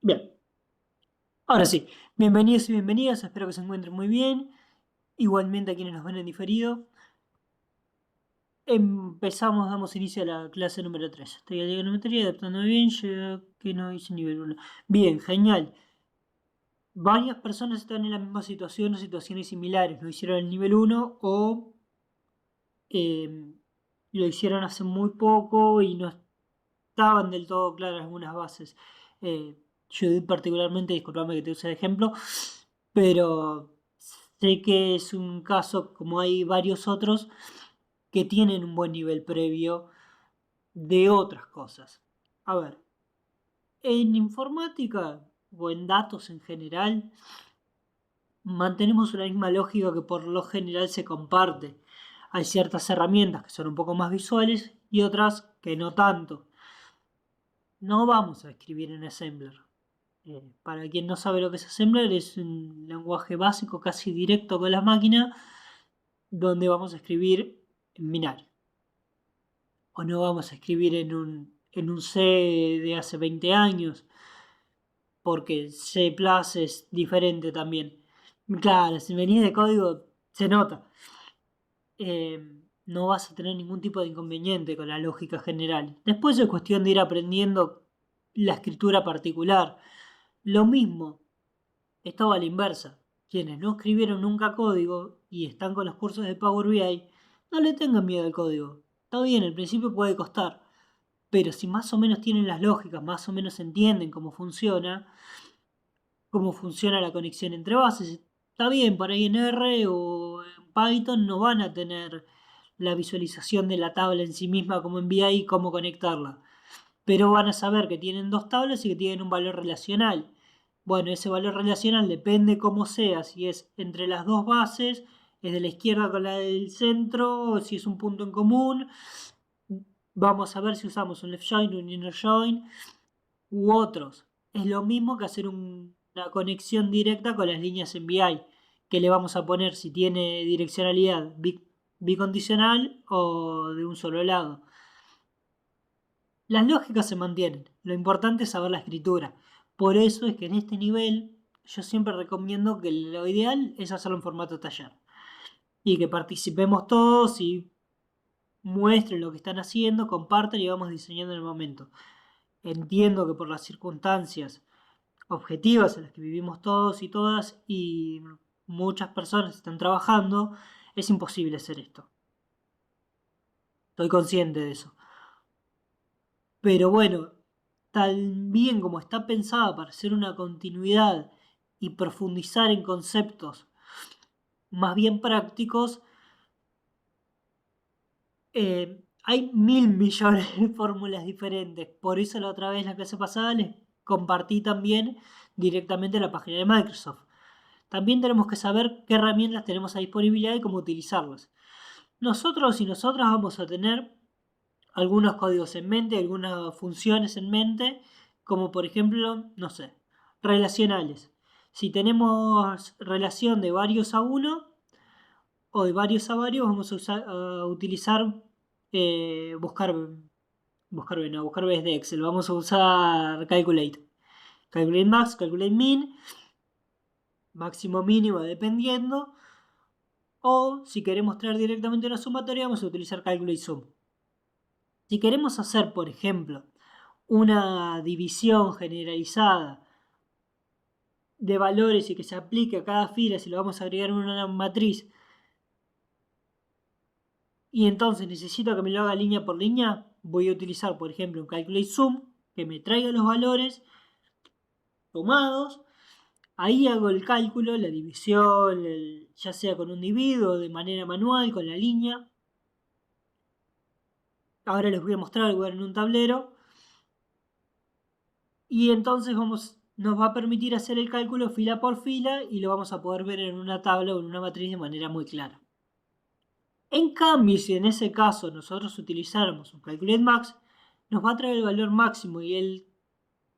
Bien, ahora sí, bienvenidos y bienvenidas, espero que se encuentren muy bien. Igualmente a quienes nos ven en diferido. Damos inicio a la clase número 3. Estoy a trigonometría, adaptando bien, ya que no hice nivel 1. Bien, genial. Varias personas están en la misma situación o situaciones similares. No hicieron el nivel 1 o eh, lo hicieron hace muy poco y no estaban del todo claras algunas bases. Judith particularmente, disculpame que te use de ejemplo, pero sé que es un caso, como hay varios otros, que tienen un buen nivel previo de otras cosas. A ver, en informática o en datos en general, mantenemos una misma lógica que por lo general se comparte. Hay ciertas herramientas que son un poco más visuales y otras que no tanto. No vamos a escribir en Assembler. Para quien no sabe lo que es Assembler, es un lenguaje básico casi directo con la máquina, donde vamos a escribir en binario. O no vamos a escribir en un C de hace 20 años, porque C es diferente también. Claro, si venís de código, se nota. Eh, no vas a tener ningún tipo de inconveniente con la lógica general. Después es cuestión de ir aprendiendo la escritura particular. Lo mismo, esto va a la inversa. Quienes no escribieron nunca código y están con los cursos de Power BI, no le tengan miedo al código. Está bien, al principio puede costar, pero si más o menos tienen las lógicas, más o menos entienden cómo funciona la conexión entre bases, está bien, por ahí en R o en Python no van a tener la visualización de la tabla en sí misma como en BI y cómo conectarla, pero van a saber que tienen dos tablas y que tienen un valor relacional. Bueno, ese valor relacional depende cómo sea, si es entre las dos bases, es de la izquierda con la del centro, o si es un punto en común. Vamos a ver si usamos un left join, un inner join u otros. Es lo mismo que hacer una conexión directa con las líneas en BI, que le vamos a poner si tiene direccionalidad bicondicional o de un solo lado. Las lógicas se mantienen, lo importante es saber la escritura. Por eso es que en este nivel yo siempre recomiendo que lo ideal es hacerlo en formato taller y que participemos todos y muestren lo que están haciendo, compartan y vamos diseñando en el momento. Entiendo que por las circunstancias objetivas en las que vivimos todos y todas y muchas personas están trabajando, es imposible hacer esto. Estoy consciente de eso. Pero bueno, tan bien como está pensada para hacer una continuidad y profundizar en conceptos más bien prácticos, hay mil millones de fórmulas diferentes. Por eso la otra vez, la clase pasada, les compartí también directamente la página de Microsoft. También tenemos que saber qué herramientas tenemos a disponibilidad y cómo utilizarlas. Nosotros y nosotras vamos a tener algunos códigos en mente, algunas funciones en mente, como por ejemplo, no sé, relacionales. Si tenemos relación de varios a uno o de varios a varios, vamos a utilizar buscar B de Excel. Vamos a usar Calculate. Calculate Max, Calculate Min, máximo mínimo dependiendo. O si queremos traer directamente una sumatoria, vamos a utilizar Calculate Sum. Si queremos hacer, por ejemplo, una división generalizada de valores y que se aplique a cada fila, si lo vamos a agregar en una matriz, y entonces necesito que me lo haga línea por línea, voy a utilizar, por ejemplo, un Calculate Sum, que me traiga los valores tomados. Ahí hago el cálculo, la división, ya sea con un divido, de manera manual, con la línea. Ahora les voy a mostrar algo en un tablero. Y entonces nos va a permitir hacer el cálculo fila por fila y lo vamos a poder ver en una tabla o en una matriz de manera muy clara. En cambio, si en ese caso nosotros utilizáramos un Calculate Max, nos va a traer el valor máximo y el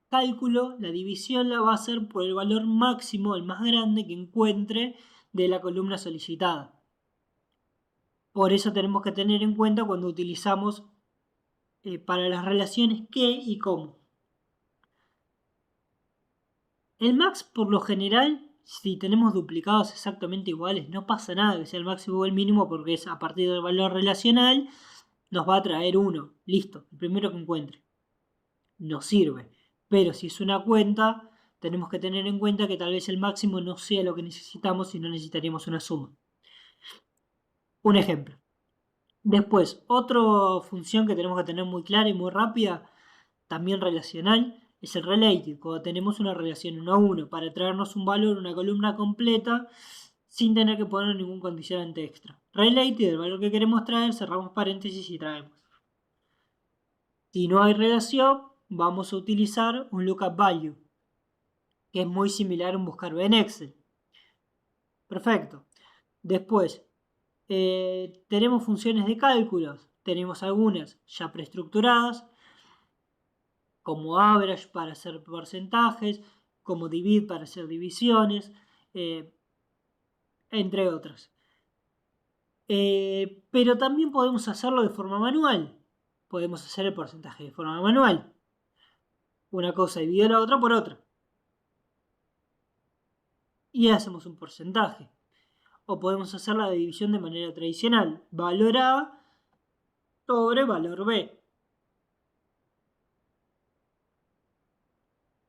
cálculo, la división la va a hacer por el valor máximo, el más grande que encuentre de la columna solicitada. Por eso tenemos que tener en cuenta cuando utilizamos para las relaciones qué y cómo. El max, por lo general, si tenemos duplicados exactamente iguales, no pasa nada que sea el máximo o el mínimo, porque es a partir del valor relacional, nos va a traer 1. Listo, el primero que encuentre. Nos sirve. Pero si es una cuenta, tenemos que tener en cuenta que tal vez el máximo no sea lo que necesitamos y no necesitaríamos una suma. Un ejemplo. Después, otra función que tenemos que tener muy clara y muy rápida, también relacional, es el related. Cuando tenemos una relación 1 a 1 para traernos un valor, una columna completa, sin tener que poner ningún condicionante extra. Related, el valor que queremos traer, cerramos paréntesis y traemos. Si no hay relación, vamos a utilizar un lookup value, que es muy similar a un buscar en Excel. Perfecto. Después, tenemos funciones de cálculos. Tenemos algunas ya preestructuradas, como average para hacer porcentajes, como divide para hacer divisiones, entre otras. Pero también podemos hacerlo de forma manual. Podemos hacer el porcentaje de forma manual. Una cosa divide la otra por otra. Y hacemos un porcentaje. O podemos hacer la división de manera tradicional. Valor A sobre valor B.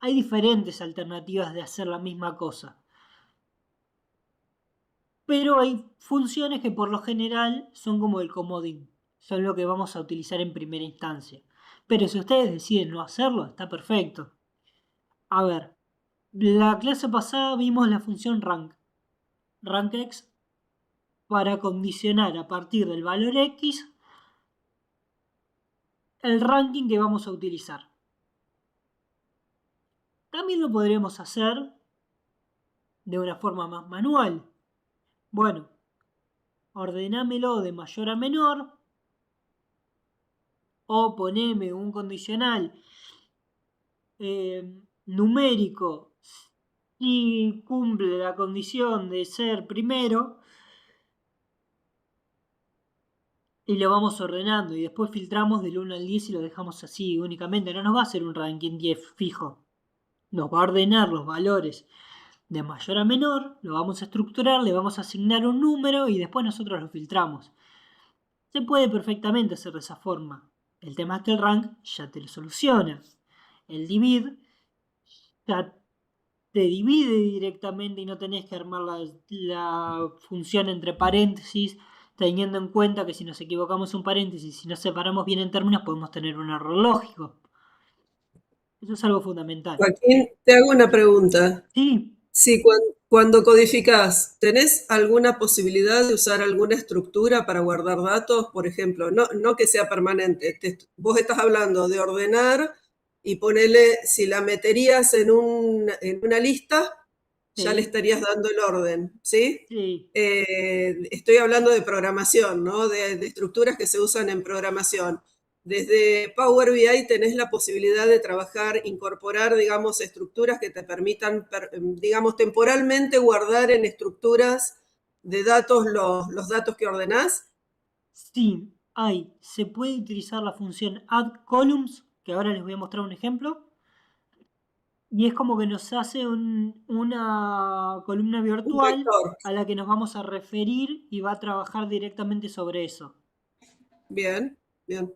Hay diferentes alternativas de hacer la misma cosa. Pero hay funciones que por lo general son como el comodín. Son lo que vamos a utilizar en primera instancia. Pero si ustedes deciden no hacerlo, está perfecto. A ver, la clase pasada vimos la función rank. Rankx para condicionar a partir del valor X el ranking que vamos a utilizar. También lo podríamos hacer de una forma más manual. Bueno, ordenámelo de mayor a menor o poneme un condicional numérico si cumple la condición de ser primero y lo vamos ordenando y después filtramos del 1 al 10 y lo dejamos así únicamente. No nos va a hacer un ranking 10 fijo. Nos va a ordenar los valores de mayor a menor, lo vamos a estructurar, le vamos a asignar un número y después nosotros lo filtramos. Se puede perfectamente hacer de esa forma. El tema es que el rank ya te lo soluciona. El divide ya te divide directamente y no tenés que armar la función entre paréntesis, teniendo en cuenta que si nos equivocamos un paréntesis, si nos separamos bien en términos, podemos tener un error lógico. Eso es algo fundamental. Joaquín, te hago una pregunta. Sí, Si cuando codificás, ¿tenés alguna posibilidad de usar alguna estructura para guardar datos? Por ejemplo, no que sea permanente. Vos estás hablando de ordenar y ponele, si la meterías en una lista, ya le sí, estarías dando el orden, ¿sí? sí. Estoy hablando de programación, ¿no? De estructuras que se usan en programación. Desde Power BI tenés la posibilidad de trabajar, incorporar, digamos, estructuras que te permitan, digamos, temporalmente guardar en estructuras de datos los datos que ordenás. Sí, se puede utilizar la función add columns, que ahora les voy a mostrar un ejemplo, y es como que nos hace una columna Un virtual vector. a la que nos vamos a referir y va a trabajar directamente sobre eso. Bien, bien.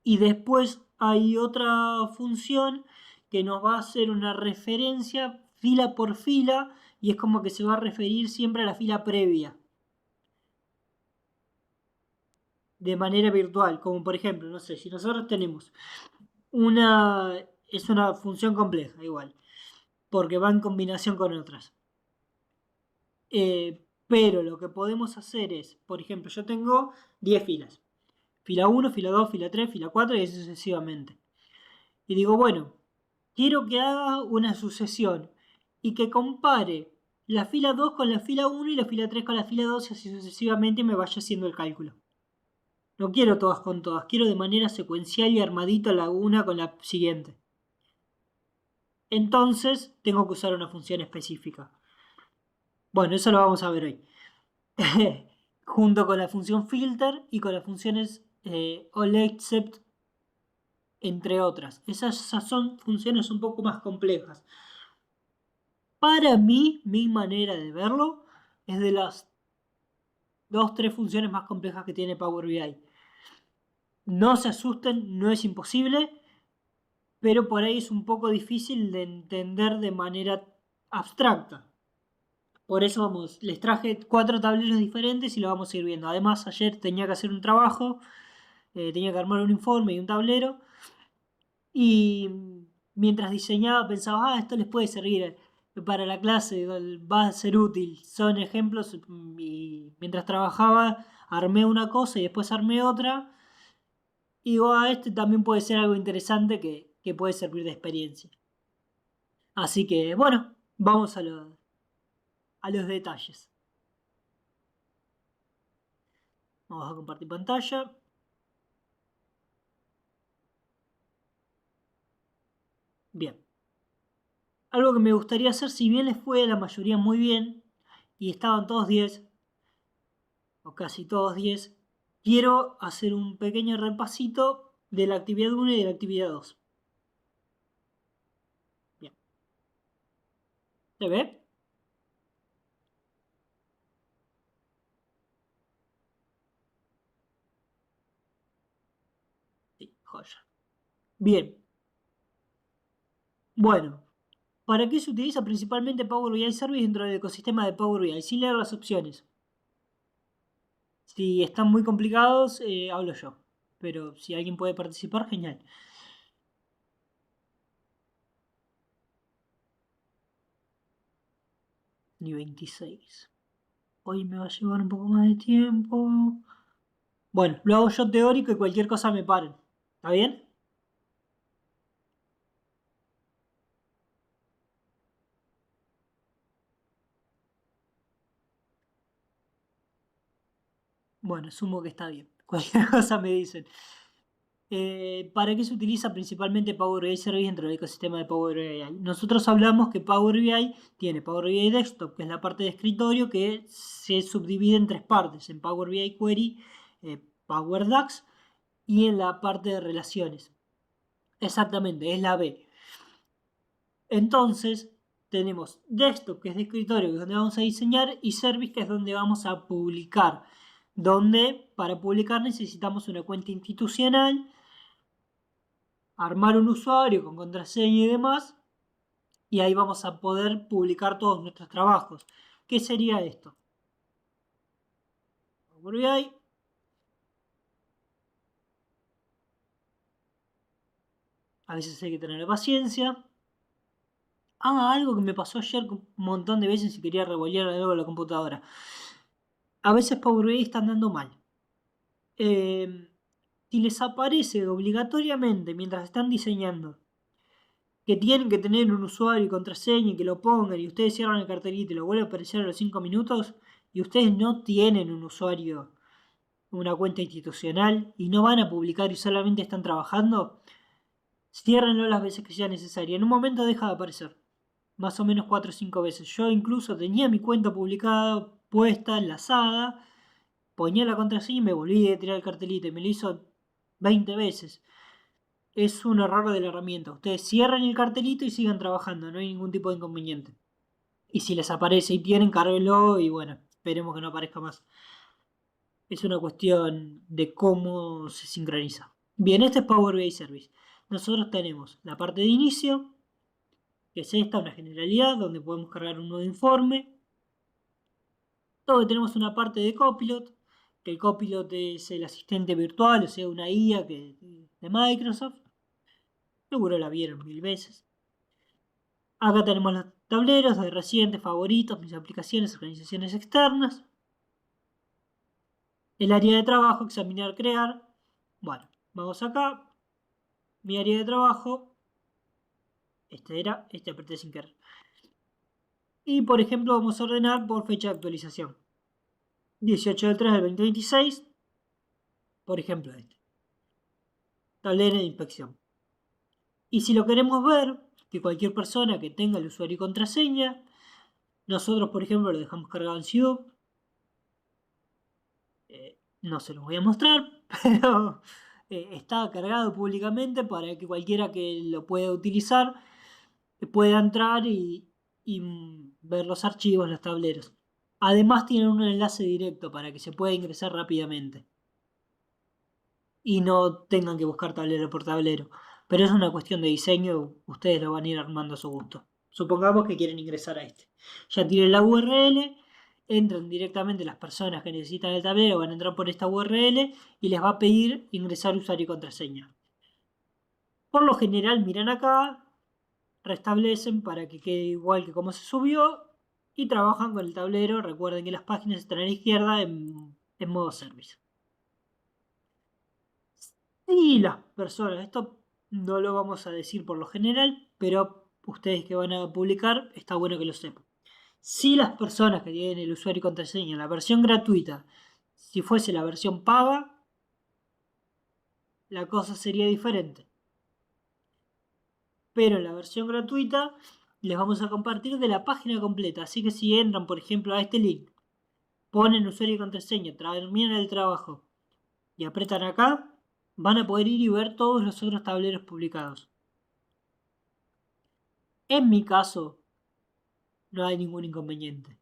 Y después hay otra función que nos va a hacer una referencia fila por fila y es como que se va a referir siempre a la fila previa de manera virtual, como por ejemplo, no sé, si nosotros tenemos una, es una función compleja igual, porque va en combinación con otras. Pero lo que podemos hacer es, por ejemplo, yo tengo 10 filas. Fila 1, fila 2, fila 3, fila 4 y así sucesivamente. Y digo, bueno, quiero que haga una sucesión y que compare la fila 2 con la fila 1 y la fila 3 con la fila 2 y así sucesivamente y me vaya haciendo el cálculo. No quiero todas con todas, quiero de manera secuencial y armadito la una con la siguiente. Entonces tengo que usar una función específica. Bueno, eso lo vamos a ver hoy. Junto con la función filter y con las funciones all except, entre otras. Esas son funciones un poco más complejas. Para mí, mi manera de verlo, es de las 2-3 funciones más complejas que tiene Power BI. No se asusten, no es imposible, pero por ahí es un poco difícil de entender de manera abstracta. Por eso les traje 4 tableros diferentes y lo vamos a ir viendo. Además, ayer tenía que hacer un trabajo, tenía que armar un informe y un tablero. Y mientras diseñaba pensaba, esto les puede servir para la clase, va a ser útil. Son ejemplos y mientras trabajaba armé una cosa y después armé otra. Y digo, este también puede ser algo interesante que puede servir de experiencia. Así que bueno, vamos a los detalles. Vamos a compartir pantalla. Bien. Algo que me gustaría hacer, si bien les fue a la mayoría muy bien, y estaban todos 10, o casi todos 10, quiero hacer un pequeño repasito de la actividad 1 y de la actividad 2. Bien. ¿Se ve? Sí, joya. Bien. Bueno, ¿para qué se utiliza principalmente Power BI Service dentro del ecosistema de Power BI? Sin leer las opciones. Si están muy complicados, hablo yo. Pero si alguien puede participar, genial. Ni 26. Hoy me va a llevar un poco más de tiempo. Bueno, lo hago yo teórico y cualquier cosa me paren. ¿Está bien? Bueno, asumo que está bien. Cualquier cosa me dicen. ¿Para qué se utiliza principalmente Power BI Service dentro del ecosistema de Power BI? Nosotros hablamos que Power BI tiene Power BI Desktop, que es la parte de escritorio, que se subdivide en 3 partes, en Power BI Query, Power DAX y en la parte de relaciones. Exactamente, es la B. Entonces, tenemos Desktop, que es de escritorio, que es donde vamos a diseñar, y Service, que es donde vamos a publicar. Donde para publicar necesitamos una cuenta institucional, armar un usuario con contraseña y demás, y ahí vamos a poder publicar todos nuestros trabajos. ¿Qué sería esto? Power BI. A veces hay que tener paciencia. Algo que me pasó ayer un montón de veces y quería revolver algo en la computadora. A veces Power BI está andando mal. Si les aparece obligatoriamente mientras están diseñando que tienen que tener un usuario y contraseña y que lo pongan y ustedes cierran el cartelito y lo vuelve a aparecer a los 5 minutos y ustedes no tienen un usuario, una cuenta institucional y no van a publicar y solamente están trabajando, ciérrenlo las veces que sea necesario. En un momento deja de aparecer, más o menos 4 o 5 veces. Yo incluso tenía mi cuenta publicada, puesta, enlazada, ponía la contraseña y me volví a tirar el cartelito y me lo hizo 20 veces. Es un error de la herramienta. Ustedes cierran el cartelito y sigan trabajando, no hay ningún tipo de inconveniente. Y si les aparece y tienen, cárguenlo y bueno, esperemos que no aparezca más. Es una cuestión de cómo se sincroniza. Bien, este es Power BI Service. Nosotros tenemos la parte de inicio, que es esta, una generalidad, donde podemos cargar un nuevo informe. Luego tenemos una parte de Copilot, que el Copilot es el asistente virtual, o sea, una IA de Microsoft. Seguro la vieron 1000 veces. Acá tenemos los tableros de recientes, favoritos, mis aplicaciones, organizaciones externas. El área de trabajo, examinar, crear. Bueno, vamos acá. Mi área de trabajo. Este apreté sin querer. Y por ejemplo vamos a ordenar por fecha de actualización. 18 del 3 del 2026. Por ejemplo este. Tablero de inspección. Y si lo queremos ver, que cualquier persona que tenga el usuario y contraseña, nosotros por ejemplo lo dejamos cargado en Sudo. No se los voy a mostrar, pero está cargado públicamente para que cualquiera que lo pueda utilizar pueda entrar y y ver los archivos, los tableros. Además tienen un enlace directo para que se pueda ingresar rápidamente y no tengan que buscar tablero por tablero. Pero es una cuestión de diseño, ustedes lo van a ir armando a su gusto. Supongamos que quieren ingresar a este. Ya tienen la URL, entran directamente las personas que necesitan el tablero, van a entrar por esta URL y les va a pedir ingresar usuario y contraseña. Por lo general miran acá, restablecen para que quede igual que como se subió y trabajan con el tablero. Recuerden que las páginas están a la izquierda en modo service. Y las personas, esto no lo vamos a decir por lo general, pero ustedes que van a publicar, está bueno que lo sepan. Si las personas que tienen el usuario y contraseña en la versión gratuita, si fuese la versión paga, la cosa sería diferente. Pero en la versión gratuita les vamos a compartir de la página completa. Así que si entran, por ejemplo, a este link, ponen usuario y contraseña, terminan el trabajo y apretan acá, van a poder ir y ver todos los otros tableros publicados. En mi caso, no hay ningún inconveniente.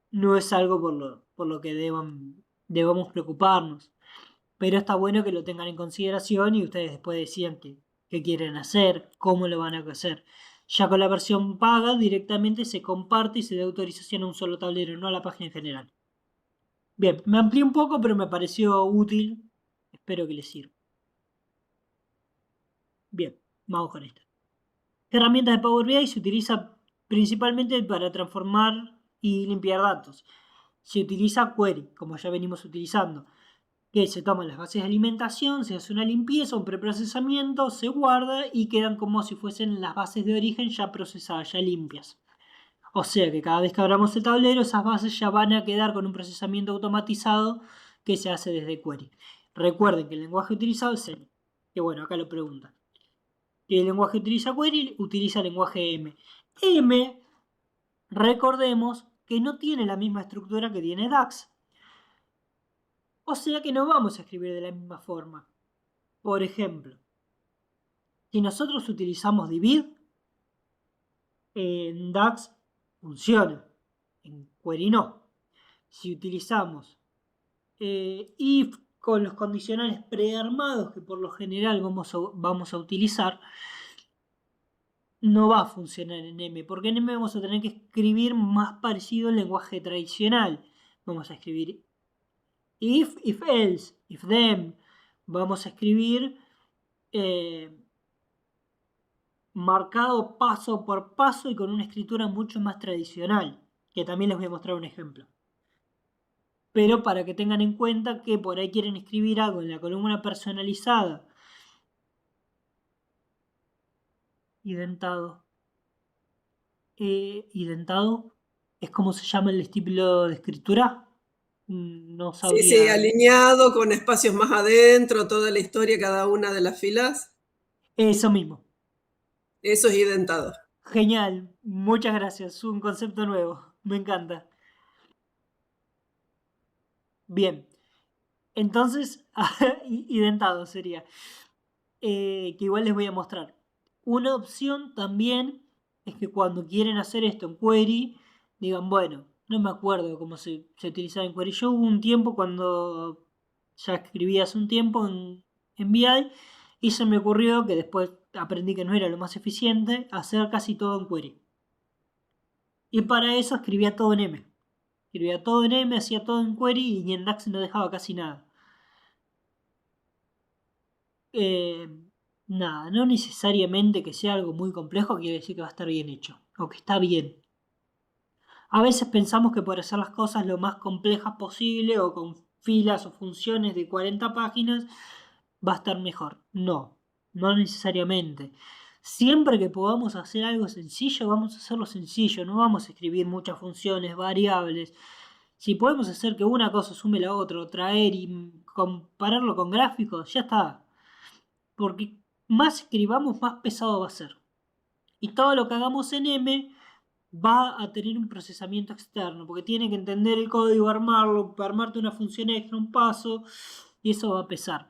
No es algo por lo que debamos preocuparnos. Pero está bueno que lo tengan en consideración y ustedes después decidan qué quieren hacer, cómo lo van a hacer. Ya con la versión paga directamente se comparte y se da autorización a un solo tablero, no a la página en general. Bien, me amplié un poco, pero me pareció útil. Espero que les sirva. Bien, vamos con esto. Herramientas de Power BI se utiliza principalmente para transformar y limpiar datos. Se utiliza Query, como ya venimos utilizando, que se toman las bases de alimentación, se hace una limpieza, un preprocesamiento, se guarda y quedan como si fuesen las bases de origen ya procesadas, ya limpias. O sea que cada vez que abramos el tablero, esas bases ya van a quedar con un procesamiento automatizado que se hace desde Query. Recuerden que el lenguaje utilizado es M. Que bueno, acá lo preguntan. ¿Qué lenguaje utiliza Query? Utiliza el lenguaje M. M, recordemos que no tiene la misma estructura que tiene DAX. O sea que no vamos a escribir de la misma forma. Por ejemplo, si nosotros utilizamos divid, en DAX funciona, en Query no. Si utilizamos if con los condicionales prearmados que por lo general vamos a utilizar, no va a funcionar en M, porque en M vamos a tener que escribir más parecido al lenguaje tradicional. Vamos a escribir if else, if then. Vamos a escribir marcado paso por paso y con una escritura mucho más tradicional, que también les voy a mostrar un ejemplo. Pero para que tengan en cuenta que por ahí quieren escribir algo en la columna personalizada, identado, identado es como se llama el estilo de escritura. No Sí, sí, sabría. alineado, con espacios más adentro, toda la historia, cada una de las filas. Eso mismo. Eso es identado. Genial. Muchas gracias. Un concepto nuevo. Me encanta. Bien. Entonces, identado sería. Que igual les voy a mostrar. Una opción también es que cuando quieren hacer esto en Query, digan, bueno, no me acuerdo cómo se utilizaba en Query. Yo hubo un tiempo cuando ya escribí hace un tiempo en BI y se me ocurrió que después aprendí que no era lo más eficiente hacer casi todo en Query. Y para eso escribía todo en M. Escribía todo en M, hacía todo en Query y en DAX no dejaba casi nada. Eh, Nada, no necesariamente que sea algo muy complejo quiere decir que va a estar bien hecho o que está bien. A veces pensamos que por hacer las cosas lo más complejas posible o con filas o funciones de 40 páginas va a estar mejor. No, no necesariamente. Siempre que podamos hacer algo sencillo, vamos a hacerlo sencillo, no vamos a escribir muchas funciones, variables. Si podemos hacer que una cosa sume la otra, traer y compararlo con gráficos, ya está. Porque más escribamos, más pesado va a ser. Y todo lo que hagamos en M va a tener un procesamiento externo, porque tiene que entender el código, armarlo, armarte una función extra, un paso, y eso va a pesar.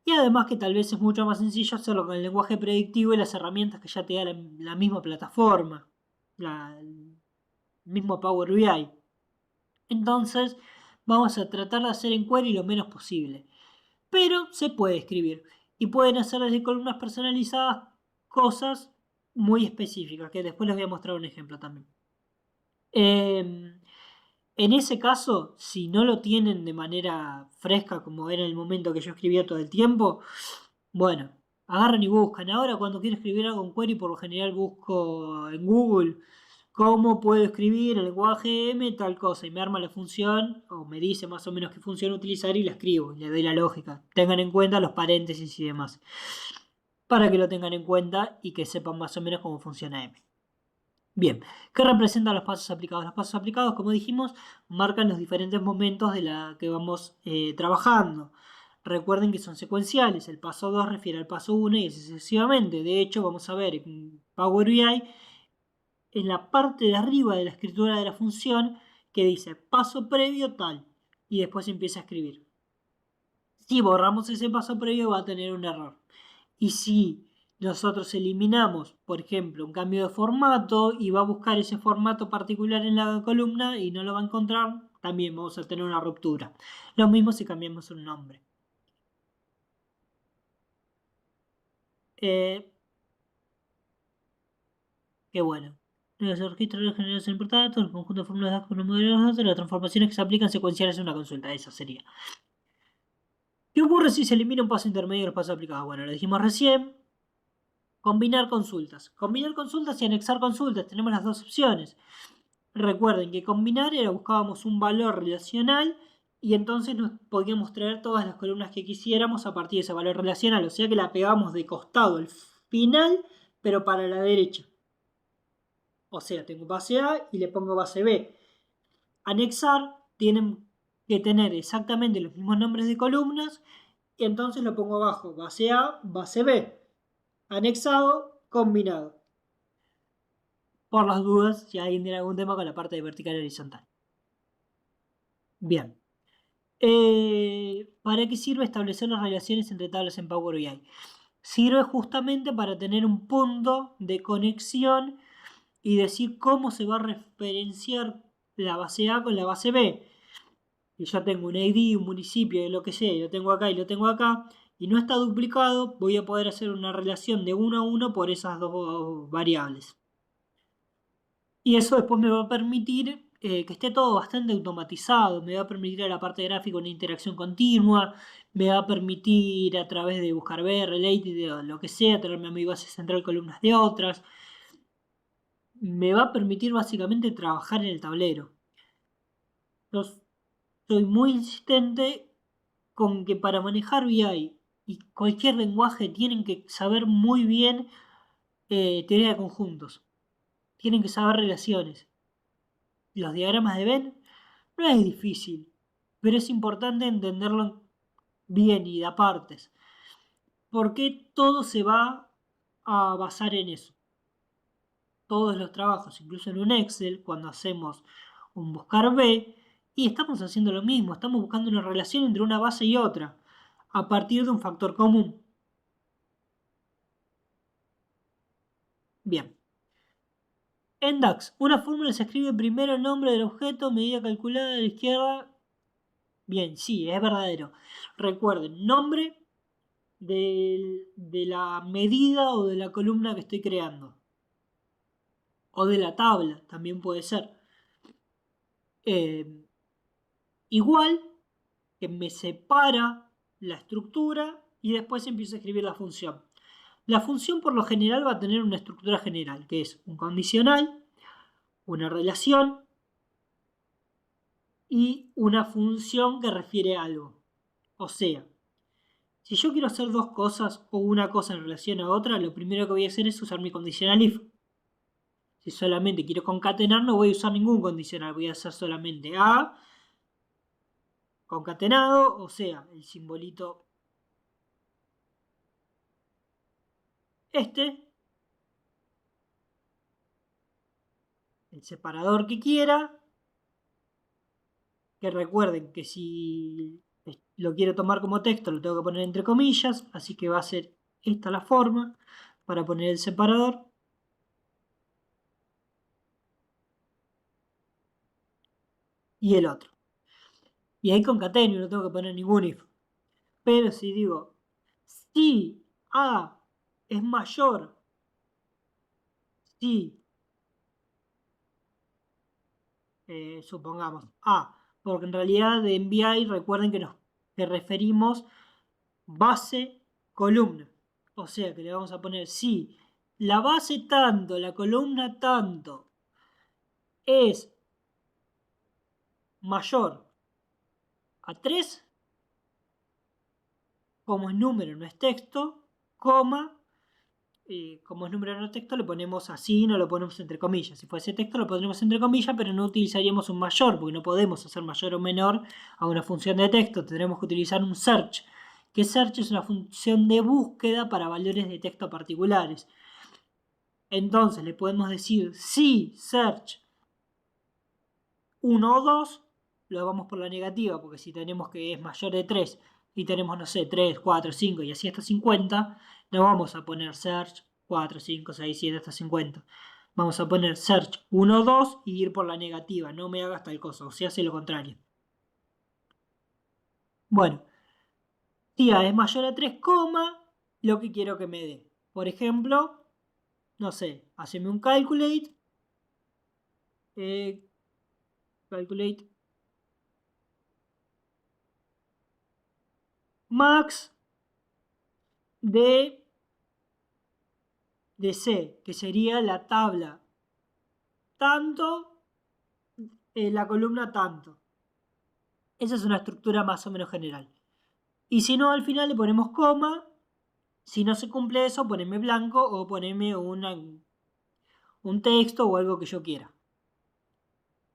Y además que tal vez es mucho más sencillo hacerlo con el lenguaje predictivo y las herramientas que ya te da la misma plataforma, el mismo Power BI. Entonces vamos a tratar de hacer en query lo menos posible. Pero se puede escribir. Y pueden hacer desde columnas personalizadas cosas muy específicas, que después les voy a mostrar un ejemplo también. En ese caso, si no lo tienen de manera fresca, como era en el momento que yo escribía todo el tiempo, bueno, agarran y buscan. Ahora cuando quiero escribir algo en query, por lo general busco en Google cómo puedo escribir el lenguaje M tal cosa y me arma la función o me dice más o menos qué función utilizar y la escribo y le doy la lógica. Tengan en cuenta los paréntesis y demás para que lo tengan en cuenta y que sepan más o menos cómo funciona M. Bien, ¿qué representan los pasos aplicados? Los pasos aplicados, como dijimos, marcan los diferentes momentos de la que vamos trabajando. Recuerden que son secuenciales, el paso 2 refiere al paso 1 y así sucesivamente. De hecho, vamos a ver en Power BI, en la parte de arriba de la escritura de la función, que dice paso previo tal, y después empieza a escribir. Si borramos ese paso previo va a tener un error. Y si nosotros eliminamos, por ejemplo, un cambio de formato y va a buscar ese formato particular en la columna y no lo va a encontrar, también vamos a tener una ruptura. Lo mismo si cambiamos un nombre. Qué bueno. Los registros generales son importantes, el conjunto de fórmulas dadas con un modelo de datos, las transformaciones que se aplican secuenciales en una consulta. Eso sería. ¿Qué ocurre si se elimina un paso intermedio de los pasos aplicados? Bueno, lo dijimos recién. Combinar consultas. Combinar consultas y anexar consultas. Tenemos las dos opciones. Recuerden que combinar era buscábamos un valor relacional y entonces nos podíamos traer todas las columnas que quisiéramos a partir de ese valor relacional. O sea que la pegamos de costado al final, pero para la derecha. O sea, tengo base A y le pongo base B. Anexar tienen que tener exactamente los mismos nombres de columnas y entonces lo pongo abajo. Base A, base B. Anexado, combinado. Por las dudas, si alguien tiene algún tema con la parte de vertical y horizontal. Bien. ¿Para qué sirve establecer las relaciones entre tablas en Power BI? Sirve justamente para tener un punto de conexión y decir cómo se va a referenciar la base A con la base B. Y yo tengo un ID, un municipio, de lo que sea, y lo tengo acá y lo tengo acá, y no está duplicado, voy a poder hacer una relación de 1 a 1 por esas dos variables. Y eso después me va a permitir que esté todo bastante automatizado, me va a permitir a la parte gráfica una interacción continua, me va a permitir a través de buscar B, Related, o lo que sea, tenerme a mi base central columnas de otras. Me va a permitir básicamente trabajar en el tablero. Yo soy muy insistente con que para manejar BI y cualquier lenguaje tienen que saber muy bien teoría de conjuntos, tienen que saber relaciones. Los diagramas de Venn no es difícil, pero es importante entenderlo bien y de apartes, porque todo se va a basar en eso. Todos los trabajos, incluso en un Excel, cuando hacemos un buscar B, y estamos haciendo lo mismo, estamos buscando una relación entre una base y otra, a partir de un factor común. Bien. En DAX, una fórmula se escribe primero el nombre del objeto, medida calculada a la izquierda. Bien, sí, es verdadero. Recuerden, nombre de la medida o de la columna que estoy creando. O de la tabla, también puede ser. Eh, Igual que me separa la estructura y después empiezo a escribir la función. La función por lo general va a tener una estructura general, que es un condicional, una relación y una función que refiere a algo. O sea, si yo quiero hacer dos cosas o una cosa en relación a otra, lo primero que voy a hacer es usar mi condicional if. Si solamente quiero concatenar, no voy a usar ningún condicional, voy a hacer solamente A concatenado, o sea, el simbolito este, el separador que quiera, que recuerden que si lo quiero tomar como texto, lo tengo que poner entre comillas, así que va a ser esta la forma para poner el separador. Y el otro. Y ahí concatenio, no tengo que poner ningún if. Pero si digo, si A es mayor, si, supongamos, A, porque en realidad de MVI recuerden que nos referimos base columna. O sea que le vamos a poner si la base tanto, la columna tanto es mayor a 3, como es número, no es texto, coma, como es número no es texto, le ponemos así, no lo ponemos entre comillas. Si fuese texto lo pondremos entre comillas, pero no utilizaríamos un mayor, porque no podemos hacer mayor o menor a una función de texto. Tendremos que utilizar un search, que search es una función de búsqueda para valores de texto particulares. Entonces le podemos decir si search 1 o 2, lo vamos por la negativa, porque si tenemos que es mayor de 3 y tenemos, no sé, 3, 4, 5 y así hasta 50, no vamos a poner search 4, 5, 6, 7 hasta 50. Vamos a poner search 1, 2 y ir por la negativa, no me hagas tal cosa, o sea, hace lo contrario. Bueno, si A es mayor a 3, lo que quiero que me dé. Por ejemplo, no sé, haceme un calculate, calculate max de C, que sería la tabla tanto, la columna tanto. Esa es una estructura más o menos general. Y si no, al final le ponemos coma. Si no se cumple eso, poneme blanco o poneme un texto o algo que yo quiera.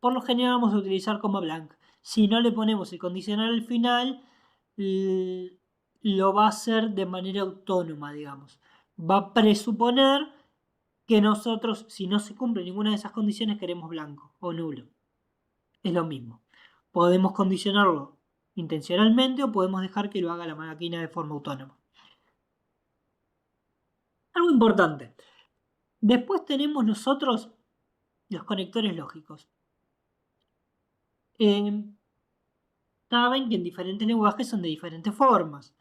Por lo general vamos a utilizar coma blanca. Si no le ponemos el condicional al final, lo va a hacer de manera autónoma, digamos. Va a presuponer que nosotros, si no se cumple ninguna de esas condiciones, queremos blanco o nulo. Es lo mismo. Podemos condicionarlo intencionalmente o podemos dejar que lo haga la máquina de forma autónoma. Algo importante. Después tenemos nosotros los conectores lógicos. Saben que en diferentes lenguajes son de diferentes formas.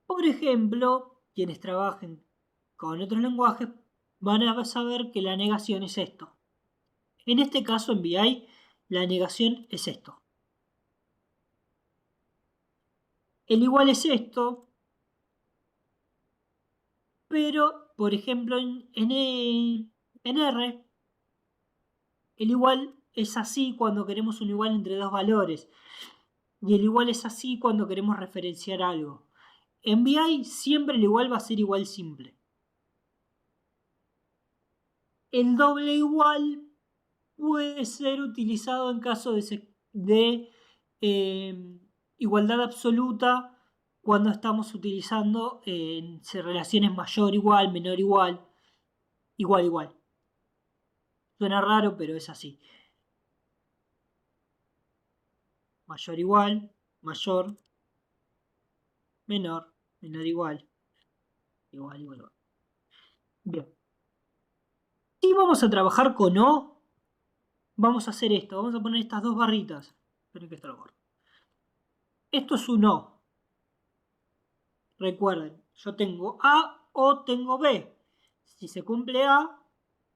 Por ejemplo, quienes trabajen con otros lenguajes van a saber que la negación es esto. En este caso, en VI, la negación es esto. El igual es esto, pero, por ejemplo, en R, el igual es así cuando queremos un igual entre dos valores. Y el igual es así cuando queremos referenciar algo. En VI siempre el igual va a ser igual simple. El doble igual puede ser utilizado en caso de igualdad absoluta cuando estamos utilizando relaciones mayor igual, menor igual, igual igual. Suena raro, pero es así. Mayor igual, mayor, menor, menor igual, igual igual. Bien. Si vamos a trabajar con O, vamos a hacer esto. Vamos a poner estas dos barritas. Esperen que esto lo borro. Esto es un O. Recuerden, yo tengo A o tengo B. Si se cumple A,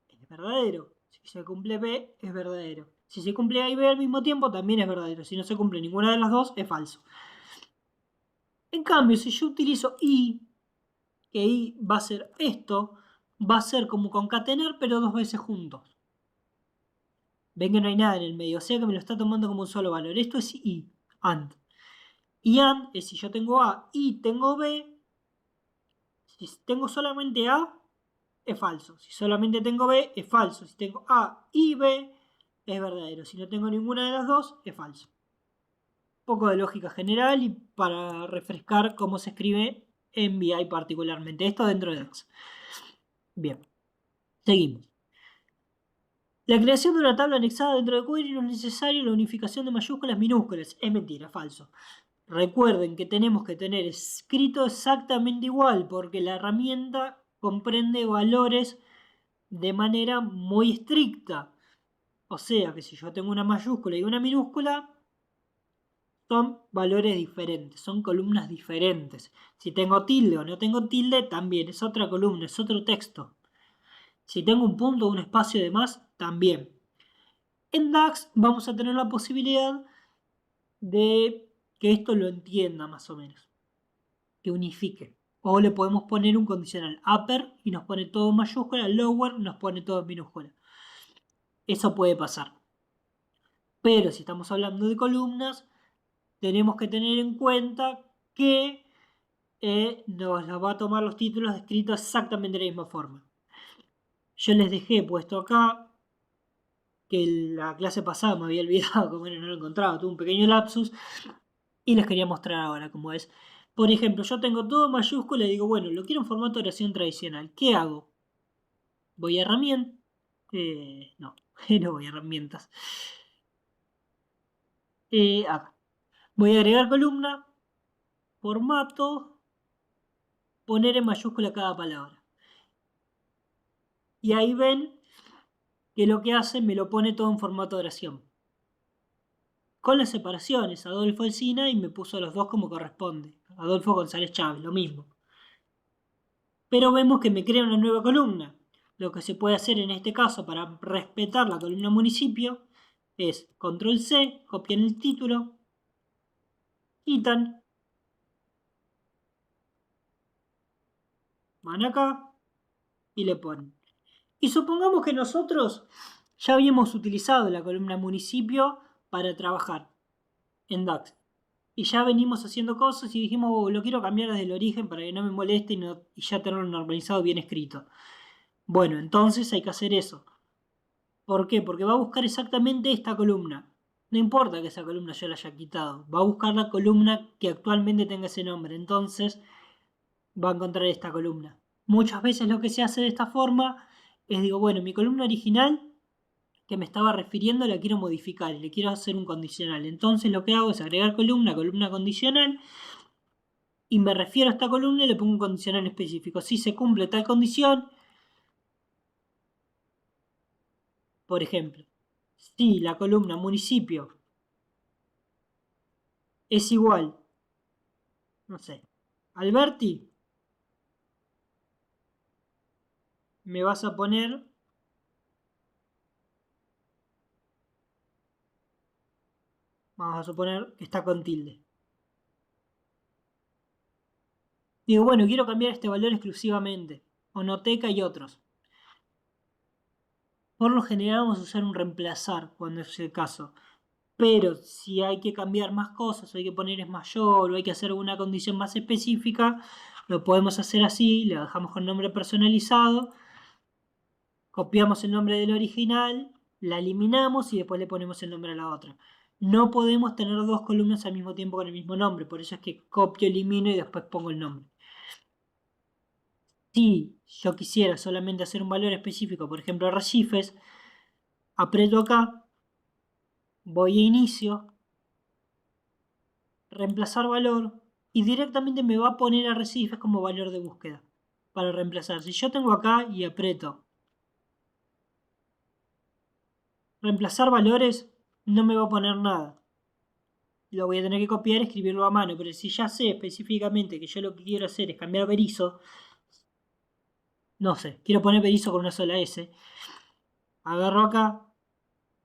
es verdadero. Si se cumple B, es verdadero. Si se cumple A y B al mismo tiempo, también es verdadero. Si no se cumple ninguna de las dos, es falso. En cambio, si yo utilizo I, que I va a ser esto, va a ser como concatenar, pero dos veces juntos. Ven que no hay nada en el medio, o sea que me lo está tomando como un solo valor. Esto es I, AND. Y AND es si yo tengo A y tengo B, si tengo solamente A, es falso. Si solamente tengo B, es falso. Si tengo A y B, es verdadero. Si no tengo ninguna de las dos, es falso. Un poco de lógica general y para refrescar cómo se escribe en VI particularmente. Esto dentro de DAX. Bien, seguimos. La creación de una tabla anexada dentro de query no es necesario la unificación de mayúsculas minúsculas. Es mentira, falso. Recuerden que tenemos que tener escrito exactamente igual porque la herramienta comprende valores de manera muy estricta. O sea que si yo tengo una mayúscula y una minúscula, son valores diferentes, son columnas diferentes. Si tengo tilde o no tengo tilde, también es otra columna, es otro texto. Si tengo un punto o un espacio de más, también. En DAX vamos a tener la posibilidad de que esto lo entienda más o menos, que unifique. O le podemos poner un condicional upper y nos pone todo en mayúscula, lower nos pone todo en minúscula. Eso puede pasar. Pero si estamos hablando de columnas, tenemos que tener en cuenta que nos va a tomar los títulos escritos exactamente de la misma forma. Yo les dejé puesto acá, que la clase pasada me había olvidado, como no lo encontraba, tuve un pequeño lapsus, y les quería mostrar ahora cómo es. Por ejemplo, yo tengo todo en mayúscula y digo, bueno, lo quiero en formato de oración tradicional. ¿Qué hago? Voy a herramientas. No, no voy a herramientas. Acá. Voy a agregar columna, formato, poner en mayúscula cada palabra. Y ahí ven que lo que hace me lo pone todo en formato de oración. Con las separaciones, Adolfo Alsina y me puso los dos como corresponde. Adolfo González Chávez, lo mismo. Pero vemos que me crea una nueva columna. Lo que se puede hacer en este caso para respetar la columna municipio es control C, copian el título, quitan, van acá y le ponen. Y supongamos que nosotros ya habíamos utilizado la columna municipio para trabajar en DAX. Y ya venimos haciendo cosas y dijimos, oh, lo quiero cambiar desde el origen para que no me moleste y ya tenerlo normalizado bien escrito. Bueno, entonces hay que hacer eso. ¿Por qué? Porque va a buscar exactamente esta columna. No importa que esa columna yo la haya quitado. Va a buscar la columna que actualmente tenga ese nombre. Entonces va a encontrar esta columna. Muchas veces lo que se hace de esta forma es, digo, bueno, mi columna original que me estaba refiriendo la quiero modificar y le quiero hacer un condicional. Entonces lo que hago es agregar columna condicional y me refiero a esta columna y le pongo un condicional específico. Si se cumple tal condición, por ejemplo, si la columna municipio es igual, no sé, Alberti, me vas a poner, vamos a suponer que está con tilde. Digo, bueno, quiero cambiar este valor exclusivamente, Onoteca y otros. Por lo general vamos a usar un reemplazar cuando es el caso. Pero si hay que cambiar más cosas, o hay que poner es mayor, o hay que hacer alguna condición más específica, lo podemos hacer así, le dejamos con nombre personalizado, copiamos el nombre del original, la eliminamos y después le ponemos el nombre a la otra. No podemos tener dos columnas al mismo tiempo con el mismo nombre, por eso es que copio, elimino y después pongo el nombre. Si yo quisiera solamente hacer un valor específico, por ejemplo arrecifes, aprieto acá, voy a inicio, reemplazar valor y directamente me va a poner arrecifes como valor de búsqueda para reemplazar. Si yo tengo acá y aprieto reemplazar valores, no me va a poner nada. Lo voy a tener que copiar y escribirlo a mano, pero si ya sé específicamente que yo lo que quiero hacer es cambiar Berizo, no sé, quiero poner Berizo con una sola S, agarro acá,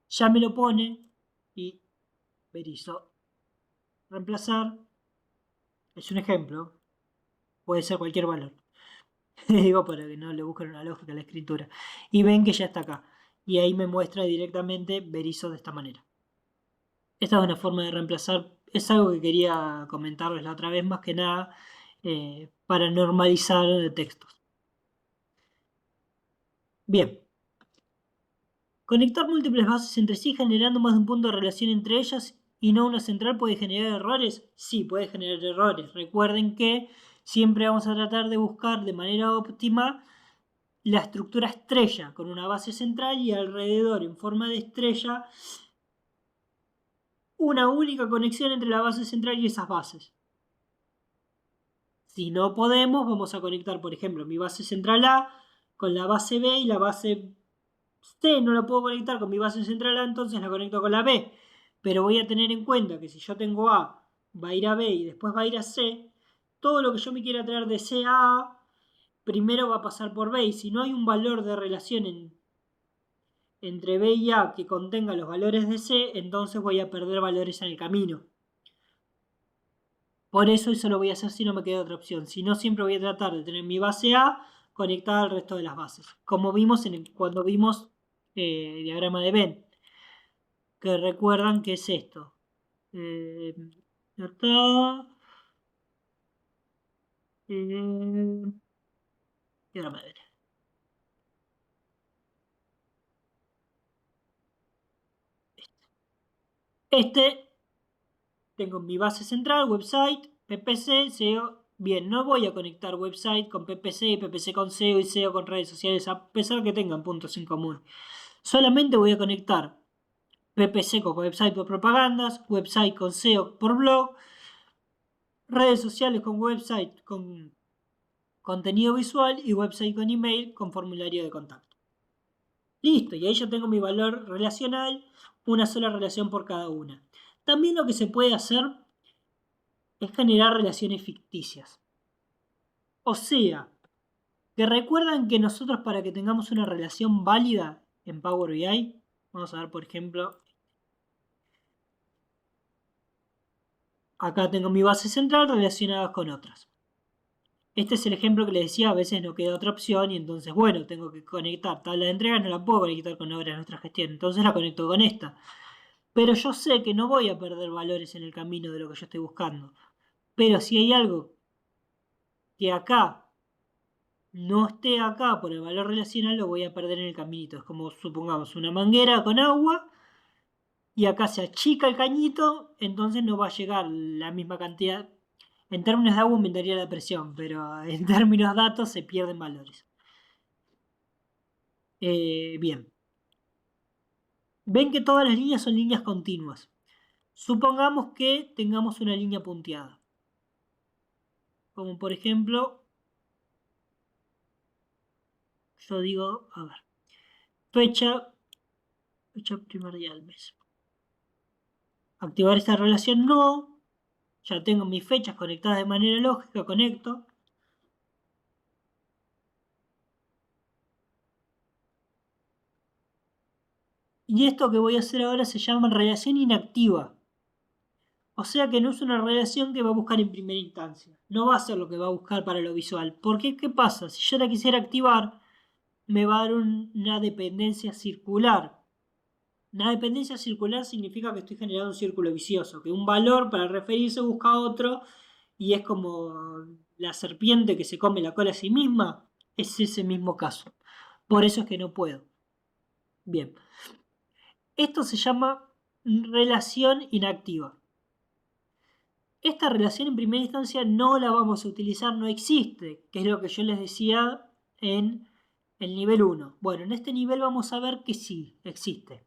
ya me lo pone y Berizo. Reemplazar es un ejemplo, puede ser cualquier valor. Digo para que no le busquen una lógica a la escritura. Y ven que ya está acá. Y ahí me muestra directamente Berizo de esta manera. Esta es una forma de reemplazar. Es algo que quería comentarles la otra vez, más que nada, para normalizar textos. Bien. Conectar múltiples bases entre sí generando más de un punto de relación entre ellas y no una central puede generar errores. Sí, puede generar errores. Recuerden que siempre vamos a tratar de buscar de manera óptima la estructura estrella con una base central y alrededor en forma de estrella una única conexión entre la base central y esas bases. Si no podemos, vamos a conectar, por ejemplo, mi base central A con la base B y la base C no la puedo conectar con mi base central A, entonces la conecto con la B. Pero voy a tener en cuenta que si yo tengo A, va a ir a B y después va a ir a C, todo lo que yo me quiera traer de C a A, primero va a pasar por B. Y si no hay un valor de relación entre B y A que contenga los valores de C, entonces voy a perder valores en el camino. Por eso lo voy a hacer si no me queda otra opción. Si no, siempre voy a tratar de tener mi base A conectada al resto de las bases. Como vimos cuando vimos el diagrama de Venn. Que recuerdan que es esto. Acá. Diagrama de Venn. Este, tengo mi base central, website, PPC, SEO. Bien, no voy a conectar website con PPC y PPC con SEO y SEO con redes sociales, a pesar que tengan puntos en común. Solamente voy a conectar PPC con website por propagandas, website con SEO por blog, redes sociales con website con contenido visual y website con email con formulario de contacto. Listo, y ahí yo tengo mi valor relacional, una sola relación por cada una. También lo que se puede hacer es generar relaciones ficticias. O sea, que recuerdan que nosotros para que tengamos una relación válida en Power BI, vamos a ver por ejemplo, acá tengo mi base central relacionada con otras. Este es el ejemplo que les decía, a veces no queda otra opción y entonces, bueno, tengo que conectar tabla de entregas, no la puedo conectar con obras de nuestra gestión, entonces la conecto con esta. Pero yo sé que no voy a perder valores en el camino de lo que yo estoy buscando. Pero si hay algo que acá no esté acá por el valor relacional, lo voy a perder en el caminito. Es como, supongamos, una manguera con agua y acá se achica el cañito, entonces no va a llegar la misma cantidad. En términos de agua aumentaría la presión, pero en términos de datos se pierden valores. Bien. Ven que todas las líneas son líneas continuas. Supongamos que tengamos una línea punteada. Como por ejemplo, yo digo, a ver, fecha primordial del mes. Activar esta relación no. Ya tengo mis fechas conectadas de manera lógica, conecto. Y esto que voy a hacer ahora se llama relación inactiva. O sea que no es una relación que va a buscar en primera instancia. No va a ser lo que va a buscar para lo visual. Porque, ¿qué pasa? Si yo la quisiera activar, me va a dar una dependencia circular. Una dependencia circular significa que estoy generando un círculo vicioso, que un valor para referirse busca a otro y es como la serpiente que se come la cola a sí misma. Es ese mismo caso. Por eso es que no puedo. Bien. Esto se llama relación inactiva. Esta relación en primera instancia no la vamos a utilizar, no existe, que es lo que yo les decía en el nivel 1. Bueno, en este nivel vamos a ver que sí, existe.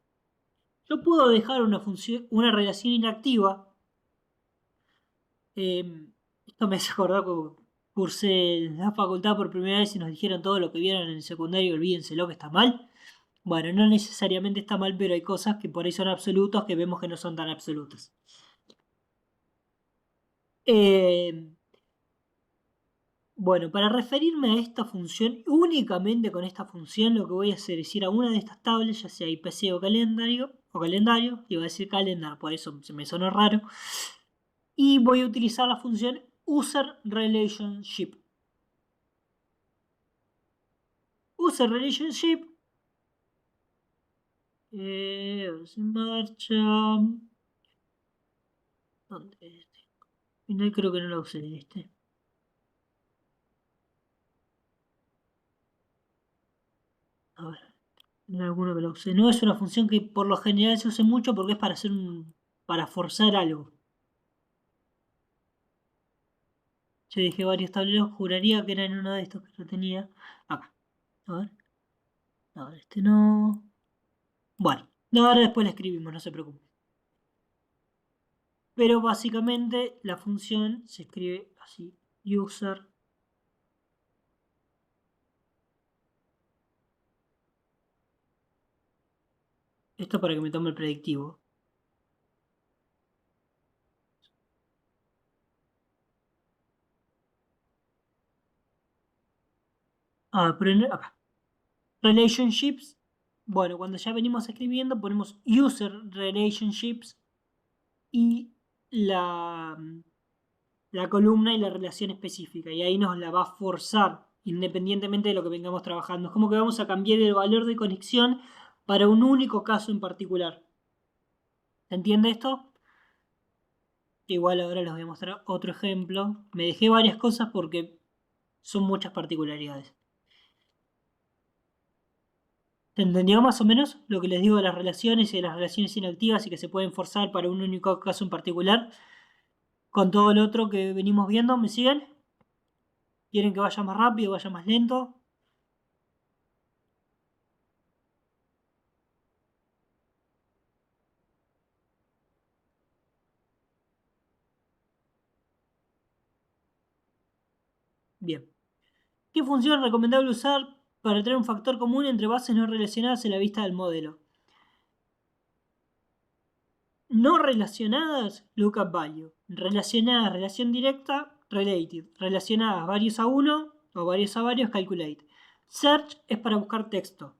Yo puedo dejar una relación inactiva. Esto me hace acordar que cursé en la facultad por primera vez y nos dijeron todo lo que vieron en el secundario, olvídense lo que está mal. Bueno, no necesariamente está mal, pero hay cosas que por ahí son absolutos que vemos que no son tan absolutas. Eh, bueno, para referirme a esta función, únicamente con esta función, lo que voy a hacer es ir a una de estas tablas, ya sea IPC o calendario, iba a decir calendar, por eso se me sonó raro, y voy a utilizar la función userRelationship. User se marcha. ¿Dónde es este? No, creo que no la usé en este. A ver, en alguno que la usé. No es una función que por lo general se use mucho porque es para hacer para forzar algo. Yo dije varios tableros, juraría que era en uno de estos que yo tenía. Acá. A ver. A ver, este no. Bueno, ahora después la escribimos, no se preocupen. pero básicamente la función se escribe así, user. Esto para que me tome el predictivo. Acá. Relationships. Bueno, cuando ya venimos escribiendo ponemos user relationships y la columna y la relación específica. Y ahí nos la va a forzar independientemente de lo que vengamos trabajando. Es como que vamos a cambiar el valor de conexión para un único caso en particular. ¿Se entiende esto? Igual ahora les voy a mostrar otro ejemplo. Me dejé varias cosas porque son muchas particularidades. ¿Se entendió más o menos lo que les digo de las relaciones y de las relaciones inactivas y que se pueden forzar para un único caso en particular? Con todo lo otro que venimos viendo, ¿me siguen? ¿Quieren que vaya más rápido, vaya más lento? Bien. ¿Qué función es recomendable usar para tener un factor común entre bases no relacionadas en la vista del modelo? No relacionadas, lookup value. Relacionadas, relación directa, related. Relacionadas, varios a uno o varios a varios, calculate. Search es para buscar texto,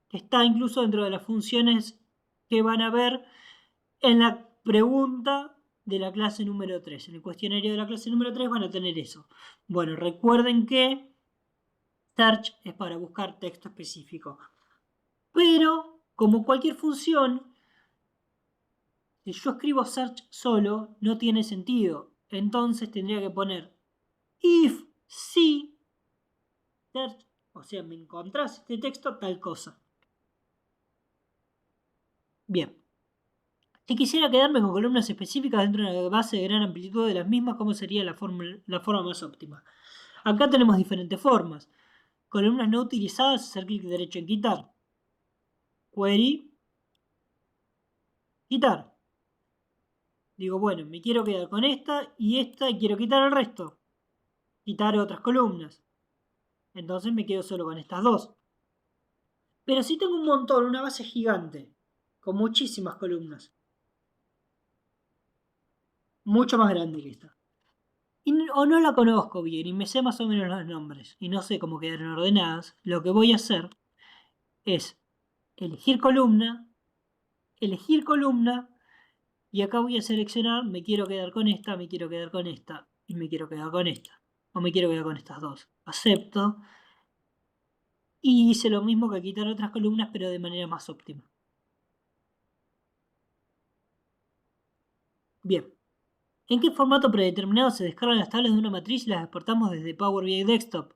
que está incluso dentro de las funciones que van a ver en la pregunta de la clase número 3. En el cuestionario de la clase número 3 van a tener eso. Bueno, recuerden que search es para buscar texto específico. Pero, como cualquier función, si yo escribo search solo, no tiene sentido. Entonces tendría que poner if, si, search, o sea, me encontrás este texto, tal cosa. Bien. Si quisiera quedarme con columnas específicas dentro de una base de gran amplitud de las mismas, ¿cómo sería la forma más óptima? Acá tenemos diferentes formas. Columnas no utilizadas, hacer clic derecho en quitar. Query, quitar. Digo, bueno, me quiero quedar con esta y quiero quitar el resto. Quitar otras columnas. Entonces me quedo solo con estas dos. Pero si tengo un montón, una base gigante, con muchísimas columnas, mucho más grande que esta. O no la conozco bien y me sé más o menos los nombres y no sé cómo quedaron ordenadas, lo que voy a hacer es elegir columna y acá voy a seleccionar, me quiero quedar con esta, me quiero quedar con esta y me quiero quedar con esta. O me quiero quedar con estas dos. Acepto. Y hice lo mismo que quitar otras columnas pero de manera más óptima. Bien. ¿En qué formato predeterminado se descargan las tablas de una matriz y las exportamos desde Power BI Desktop?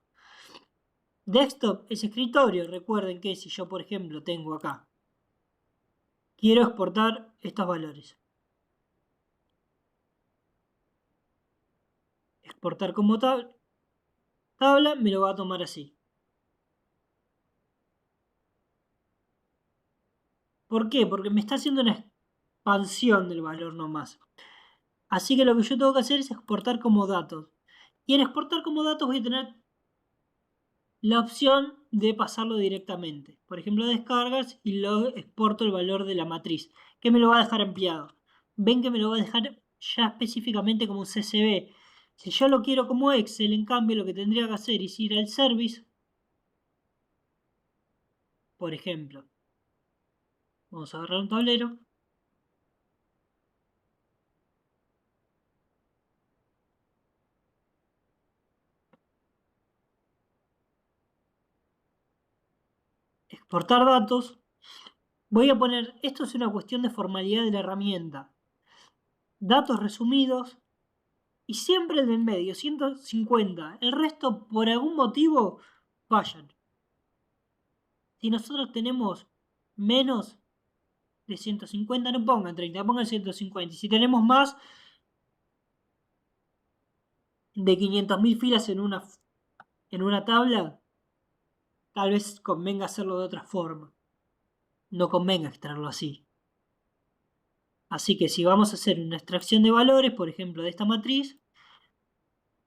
Desktop es escritorio. Recuerden que si yo, por ejemplo, tengo acá, quiero exportar estos valores. Exportar como tabla, me lo va a tomar así. ¿Por qué? Porque me está haciendo una expansión del valor nomás. Así que lo que yo tengo que hacer es exportar como datos. Y en exportar como datos voy a tener la opción de pasarlo directamente. Por ejemplo, descargas y lo exporto el valor de la matriz, que me lo va a dejar ampliado. Ven que me lo va a dejar ya específicamente como un CSV. Si yo lo quiero como Excel, en cambio, lo que tendría que hacer es ir al service, por ejemplo. Vamos a agarrar un tablero. Exportar datos. Voy a poner, esto es una cuestión de formalidad de la herramienta. Datos resumidos y siempre el del medio, 150. El resto, por algún motivo, fallan. Si nosotros tenemos menos de 150, no pongan 30, pongan 150. Y si tenemos más de 500.000 filas en una tabla, tal vez convenga hacerlo de otra forma. No convenga extraerlo así. Así que si vamos a hacer una extracción de valores, por ejemplo, de esta matriz,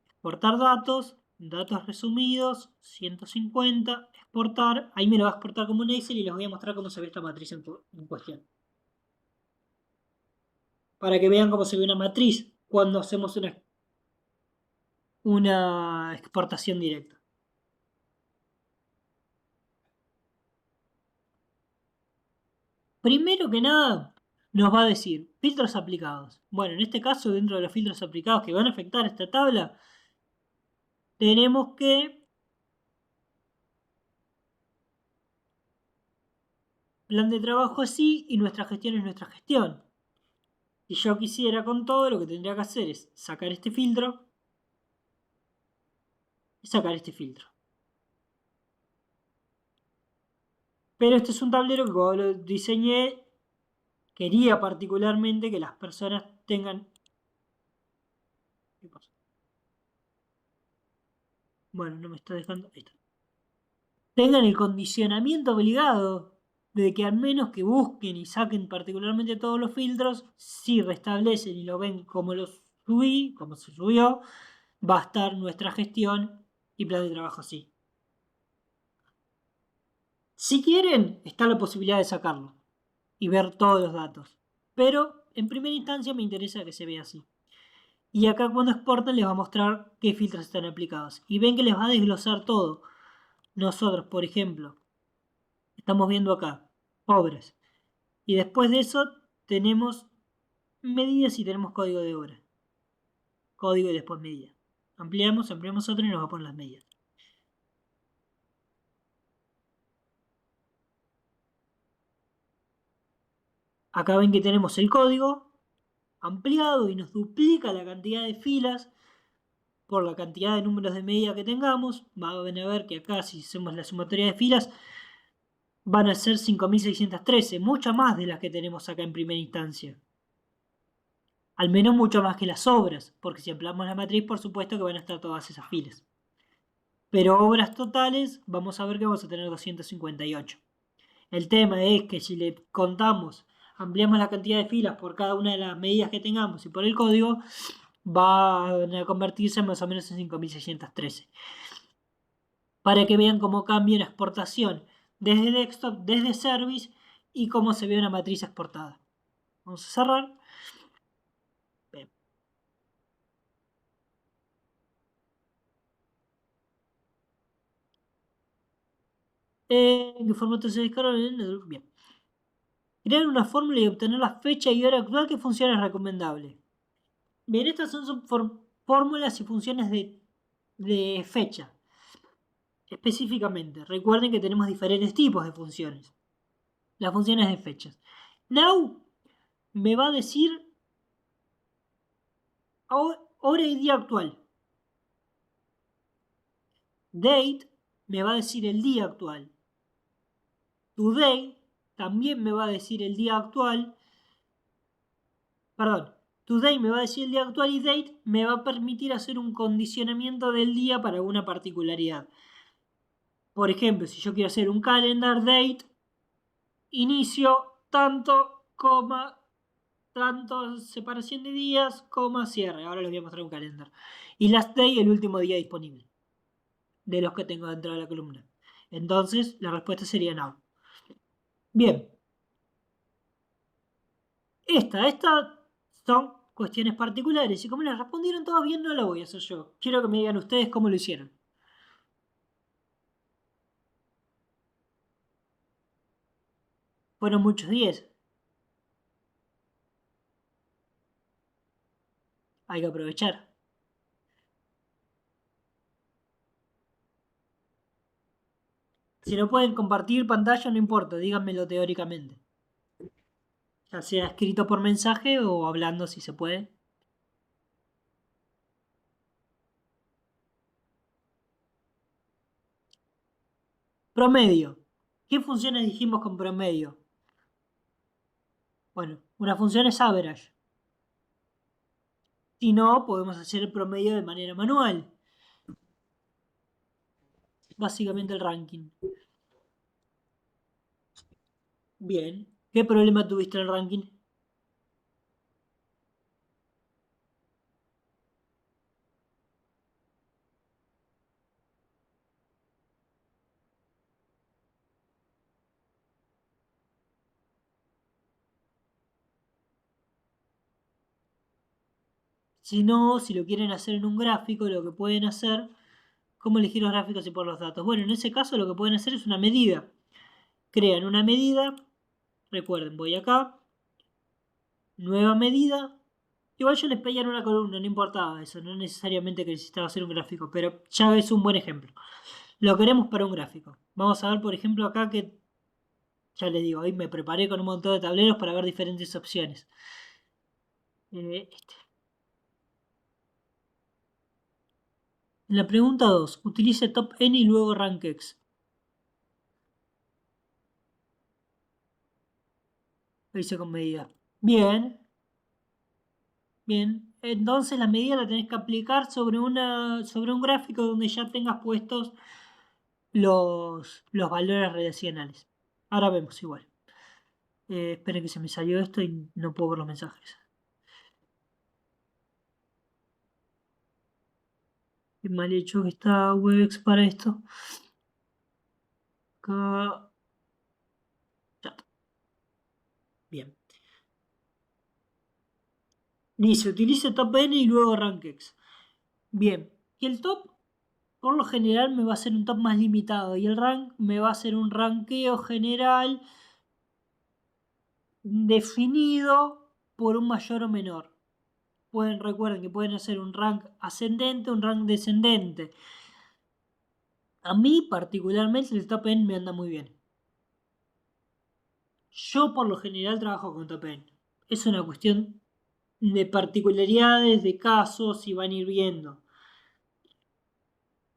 exportar datos, datos resumidos, 150, exportar, ahí me lo va a exportar como un Excel y les voy a mostrar cómo se ve esta matriz en cuestión. Para que vean cómo se ve una matriz cuando hacemos una exportación directa. Primero que nada, nos va a decir filtros aplicados. Bueno, en este caso, dentro de los filtros aplicados que van a afectar esta tabla, tenemos que plan de trabajo así y nuestra gestión es nuestra gestión. Si yo quisiera con todo, lo que tendría que hacer es sacar este filtro y sacar este filtro. Pero este es un tablero que cuando lo diseñé, quería particularmente que las personas tengan... ¿Qué pasa? Bueno, no me está dejando... Ahí está. Tengan el condicionamiento obligado de que al menos que busquen y saquen particularmente todos los filtros, si restablecen y lo ven como los subí, como se subió, va a estar nuestra gestión y plan de trabajo así. Si quieren, está la posibilidad de sacarlo y ver todos los datos. Pero en primera instancia me interesa que se vea así. Y acá cuando exporten les va a mostrar qué filtros están aplicados. Y ven que les va a desglosar todo. Nosotros, por ejemplo, estamos viendo acá, obras. Y después de eso tenemos medidas y tenemos código de obra. Código y después medida. Ampliamos otro y nos va a poner las medidas. Acá ven que tenemos el código ampliado y nos duplica la cantidad de filas por la cantidad de números de medida que tengamos. Van a ver que acá si hacemos la sumatoria de filas van a ser 5.613, muchas más de las que tenemos acá en primera instancia. Al menos mucho más que las obras, porque si ampliamos la matriz por supuesto que van a estar todas esas filas. Pero obras totales vamos a ver que vamos a tener 258. El tema es que si le contamos, ampliamos la cantidad de filas por cada una de las medidas que tengamos y por el código, van a convertirse más o menos en 5.613. Para que vean cómo cambia una exportación desde desktop, desde service y cómo se ve una matriz exportada. Vamos a cerrar. Bien. ¿En qué formato se descarga? Bien. Crear una fórmula y obtener la fecha y hora actual que funciona es recomendable. Bien, estas son fórmulas y funciones de fecha. Específicamente, recuerden que tenemos diferentes tipos de funciones. Las funciones de fechas. Now me va a decir hora y día actual. Date me va a decir el día actual. Today también me va a decir el día actual. Perdón, today me va a decir el día actual y date me va a permitir hacer un condicionamiento del día para una particularidad. Por ejemplo, si yo quiero hacer un calendar date, inicio tanto, coma, tanto separación de días, coma, cierre. Ahora les voy a mostrar un calendar. Y last day, el último día disponible de los que tengo dentro de la columna. Entonces, la respuesta sería no. Bien. Estas son cuestiones particulares. Y como las respondieron todos bien, no lo voy a hacer yo. Quiero que me digan ustedes cómo lo hicieron. Fueron muchos 10. Hay que aprovechar. Si no pueden compartir pantalla, no importa, díganmelo teóricamente. Ya sea escrito por mensaje o hablando si se puede. Promedio. ¿Qué funciones dijimos con promedio? Bueno, una función es average. Si no, podemos hacer el promedio de manera manual. Básicamente el ranking. Bien. ¿Qué problema tuviste en el ranking? Si no, si lo quieren hacer en un gráfico, lo que pueden hacer, ¿cómo elegir los gráficos y por los datos? Bueno, en ese caso lo que pueden hacer es una medida. Crean una medida, recuerden, voy acá, nueva medida. Igual yo les pedía en una columna, no importaba eso, no necesariamente que necesitaba hacer un gráfico, pero ya es un buen ejemplo. Lo queremos para un gráfico. Vamos a ver, por ejemplo, acá que, ya les digo, hoy me preparé con un montón de tableros para ver diferentes opciones. Este. En la pregunta 2, utilice top n y luego rankx. Lo hice con medida. Bien, bien. Entonces la medida la tenés que aplicar sobre un gráfico donde ya tengas puestos los valores relacionales. Ahora vemos igual. Esperen que se me salió esto y no puedo ver los mensajes. Qué mal hecho que está Webex para esto. Acá. Chat. Bien. Dice, utilice top n y luego rankx. Bien. Y el top, por lo general, me va a ser un top más limitado. Y el rank me va a ser un ranqueo general definido por un mayor o menor. Recuerden que pueden hacer un rank ascendente, un rank descendente. A mí particularmente el top N me anda muy bien. Yo por lo general trabajo con top N. Es una cuestión de particularidades, de casos y van a ir viendo.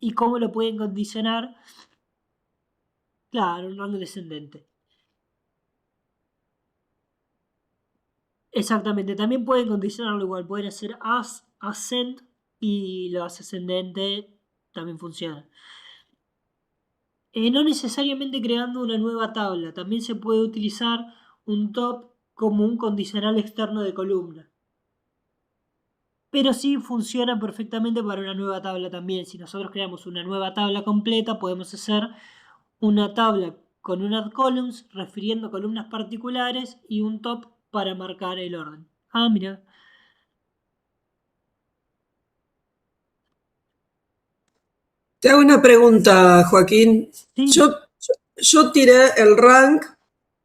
¿Y cómo lo pueden condicionar? Claro, un rank descendente. Exactamente, también pueden condicionarlo igual, pueden hacer ascend y lo ascendente también funciona. No necesariamente creando una nueva tabla, también se puede utilizar un top como un condicional externo de columna. Pero sí funciona perfectamente para una nueva tabla también. Si nosotros creamos una nueva tabla completa, podemos hacer una tabla con un add columns refiriendo columnas particulares y un top para marcar el orden. Ah, mira. Te hago una pregunta, Joaquín. Sí, Yo tiré el rank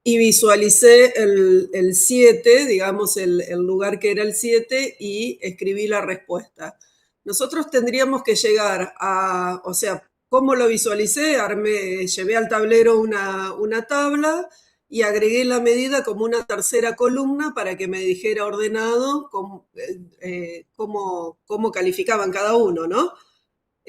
y visualicé el 7, digamos, el lugar que era el 7 y escribí la respuesta. Nosotros tendríamos que llegar a, o sea, ¿cómo lo visualicé? Llevé al tablero una tabla y agregué la medida como una tercera columna para que me dijera ordenado cómo calificaban cada uno, ¿no?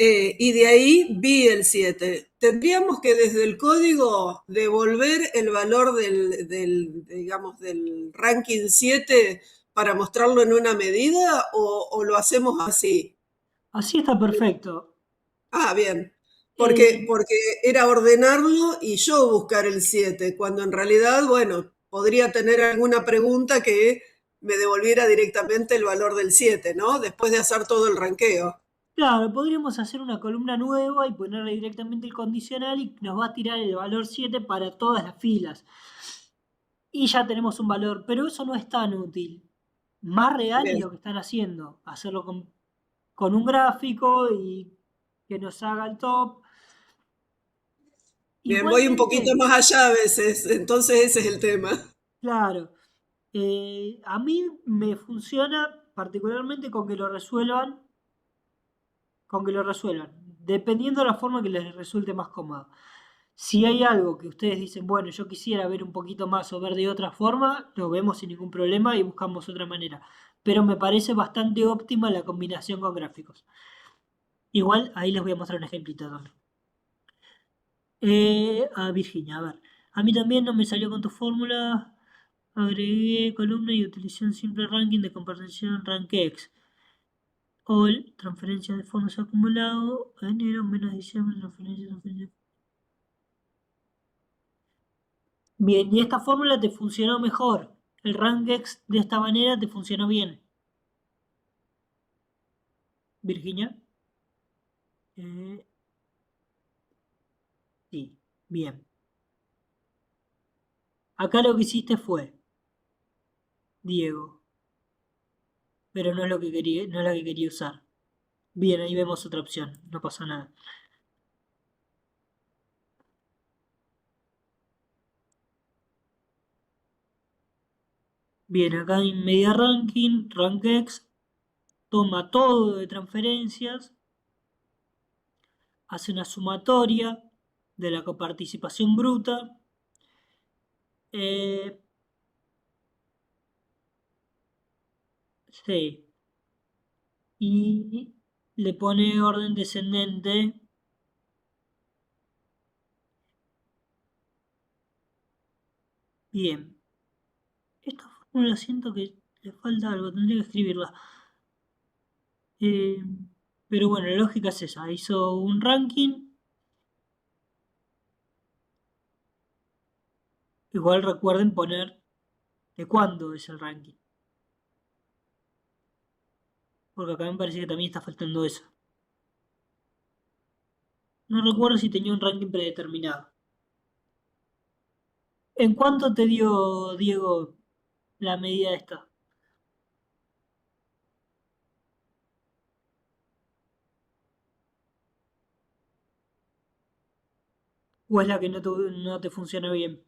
Y de ahí vi el 7. Tendríamos que desde el código devolver el valor digamos, del ranking 7 para mostrarlo en una medida o lo hacemos así. así está perfecto. Ah, bien. Eh, Porque era ordenarlo y yo buscar el 7 cuando en realidad, bueno, podría tener alguna pregunta que me devolviera directamente el valor del 7, ¿no? Después de hacer todo el ranqueo. claro, podríamos hacer una columna nueva y ponerle directamente el condicional y nos va a tirar el valor 7 para todas las filas. Y ya tenemos un valor, pero eso no es tan útil. Más real es Bien. lo que están haciendo, hacerlo con un gráfico y que nos haga el top. Bien, voy un Igualmente, poquito más allá a veces, entonces ese es el tema. claro, a mí me funciona particularmente con que lo resuelvan, dependiendo de la forma que les resulte más cómoda. Si hay algo que ustedes dicen, bueno, yo quisiera ver un poquito más o ver de otra forma, lo vemos sin ningún problema y buscamos otra manera. Pero me parece bastante óptima la combinación con gráficos. Igual, ahí les voy a mostrar un ejemplito también. A Virginia, a ver. A mí también no me salió con tu fórmula. Agregué columna y utilicé un simple ranking de compartición RankX. All, transferencia de fondos acumulado, enero menos diciembre, transferencia. Bien, y esta fórmula te funcionó mejor. El RankX de esta manera te funcionó bien. Virginia. Eh, sí, bien. Acá lo que hiciste fue, Diego, pero no es lo que quería, no es la que quería usar. Bien, ahí vemos otra opción, no pasa nada. Bien, acá en Media Ranking, RankX toma todo de transferencias, hace una sumatoria de la coparticipación bruta, eh, sí, y le pone orden descendente. Bien, esta fórmula siento que le falta algo, tendría que escribirla. Eh, pero bueno, la lógica es esa. Hizo un ranking. Igual recuerden poner de cuándo es el ranking. Porque acá me parece que también está faltando eso. No recuerdo si tenía un ranking predeterminado. ¿En cuánto te dio, Diego, la medida esta? ¿O es la que no te funciona bien?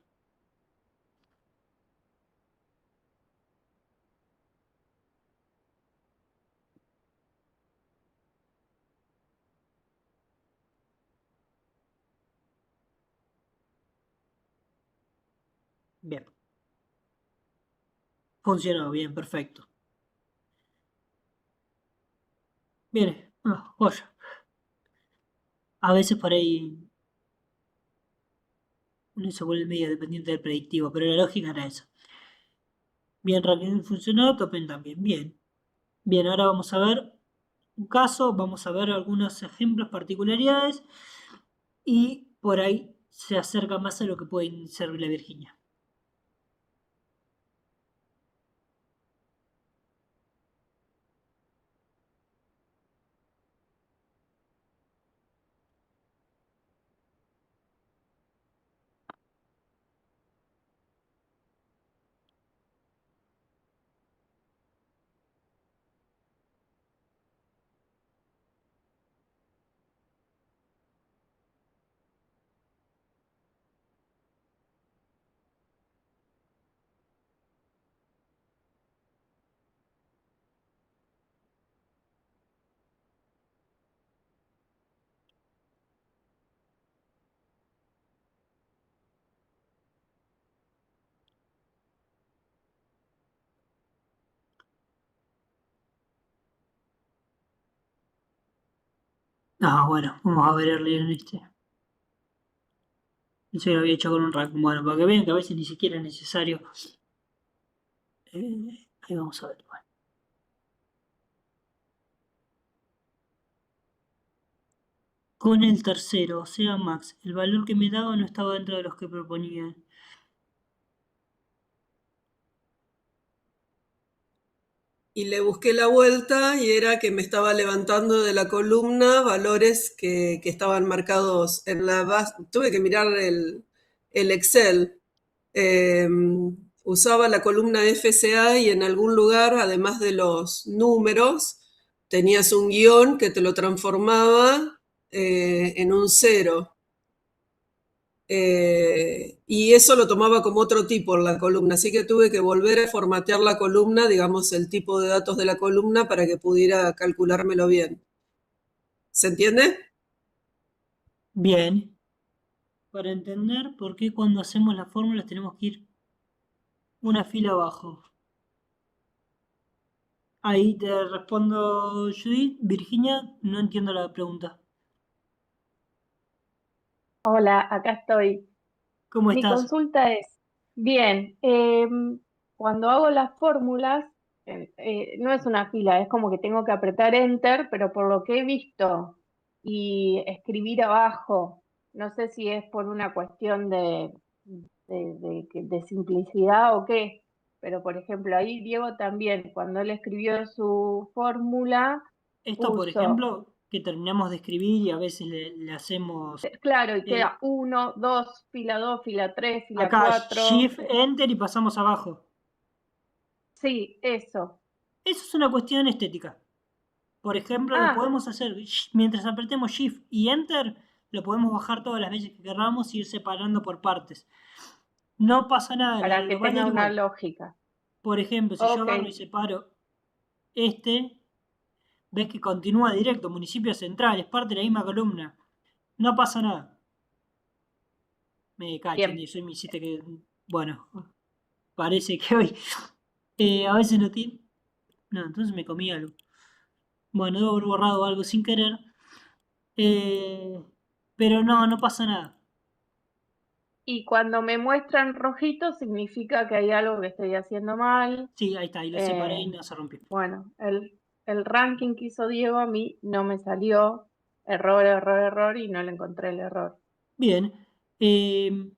Bien. Funcionó bien, perfecto. Bien, joya. A veces por ahí uno se vuelve medio dependiente del predictivo, pero la lógica era esa. Bien, ranking funcionó, Topen también. Bien. Bien, ahora vamos a ver un caso, vamos a ver algunos ejemplos, particularidades y por ahí se acerca más a lo que puede servir la Virginia. Ah, bueno, vamos a ver en este. Eso lo había hecho con un ranking. Bueno, para que vean que a veces ni siquiera es necesario. Ahí vamos a ver. Bueno. Con el tercero, o sea, Max, el valor que me daba no estaba dentro de los que proponía. Y le busqué la vuelta y era que me estaba levantando de la columna valores que estaban marcados en la base. Tuve que mirar el Excel. Eh, Usaba la columna FCA y en algún lugar, además de los números, tenías un guión que te lo transformaba en un cero. Y eso lo tomaba como otro tipo en la columna, así que tuve que volver a formatear la columna, digamos, el tipo de datos de la columna para que pudiera calculármelo bien. ¿Se entiende? Bien, para entender por qué cuando hacemos las fórmulas tenemos que ir una fila abajo. Ahí te respondo, Judith. Virginia, no entiendo la pregunta. Hola, acá estoy. ¿Cómo Mi estás? consulta es, bien, cuando hago las fórmulas, no es una fila, es como que tengo que apretar Enter, pero por lo que he visto y escribir abajo, no sé si es por una cuestión de simplicidad o qué, pero por ejemplo, ahí Diego también, cuando él escribió su fórmula, Esto, por puso, ejemplo, que terminamos de escribir y a veces le hacemos claro, y eh, queda 1, 2, fila 2, fila 3, fila acá 4. Shift Enter y pasamos abajo. Sí, eso. Eso es una cuestión estética. Por ejemplo, lo Ah, podemos hacer mientras apretemos Shift y Enter, lo podemos bajar todas las veces que queramos y ir separando por partes. No pasa nada, para que lo va a leer tenga una igual. lógica. Por ejemplo, si yo Ok, agarro y separo este, ves que continúa directo, municipio central, es parte de la misma columna. No pasa nada. Me cacho, bien. eso me hiciste que. Bueno, parece que hoy. A veces no tiene. No, entonces me comí algo. Bueno, debo haber borrado algo sin querer. Eh, pero no, no pasa nada. Y cuando me muestran rojito significa que hay algo que estoy haciendo mal. Sí, ahí está, y lo separé y Eh, no se rompió. bueno, el ranking que hizo Diego a mí no me salió error, error, error y no le encontré el error. Bien. eh,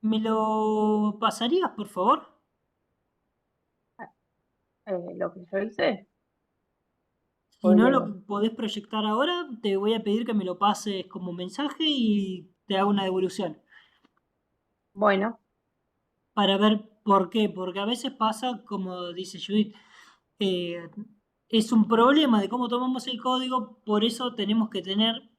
¿Me lo pasarías, por favor? Lo que yo hice, Si o no Diego. lo podés proyectar ahora, te voy a pedir que me lo pases como mensaje y te hago una devolución. Bueno, Para ver por qué. Porque a veces pasa, como dice Judith, eh, es un problema de cómo tomamos el código, por eso tenemos que tener,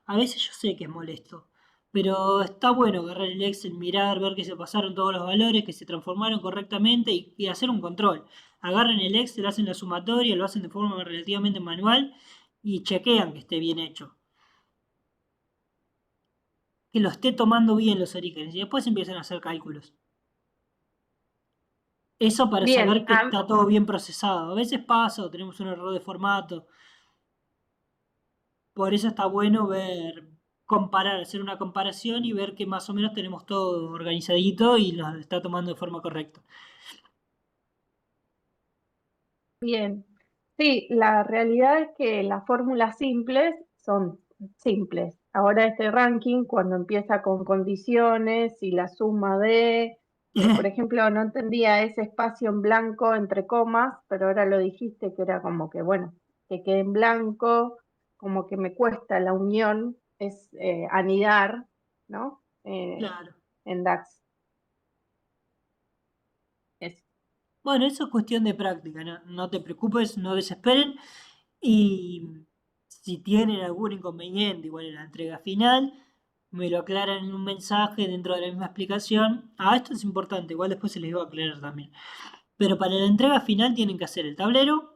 a veces yo sé que es molesto, pero está bueno agarrar el Excel, mirar, ver que se pasaron todos los valores, que se transformaron correctamente y hacer un control. Agarran el Excel, hacen la sumatoria, lo hacen de forma relativamente manual y chequean que esté bien hecho. Que lo esté tomando bien los orígenes y después empiezan a hacer cálculos. Eso para bien, saber que está todo bien procesado. A veces pasa o tenemos un error de formato. Por eso está bueno ver, comparar, hacer una comparación y ver que más o menos tenemos todo organizadito y lo está tomando de forma correcta. bien. Sí, la realidad es que las fórmulas simples son simples. Ahora este ranking, cuando empieza con condiciones y la suma de, por ejemplo, no entendía ese espacio en blanco entre comas, pero ahora lo dijiste que era como que, bueno, que quede en blanco, como que me cuesta la unión, es anidar, ¿no? Claro. En DAX. Es, Bueno, eso es cuestión de práctica, no, no te preocupes, no desesperen. Y si tienen algún inconveniente, igual en la entrega final, me lo aclaran en un mensaje dentro de la misma explicación. Ah, esto es importante, igual después se les va a aclarar también. Pero para la entrega final tienen que hacer el tablero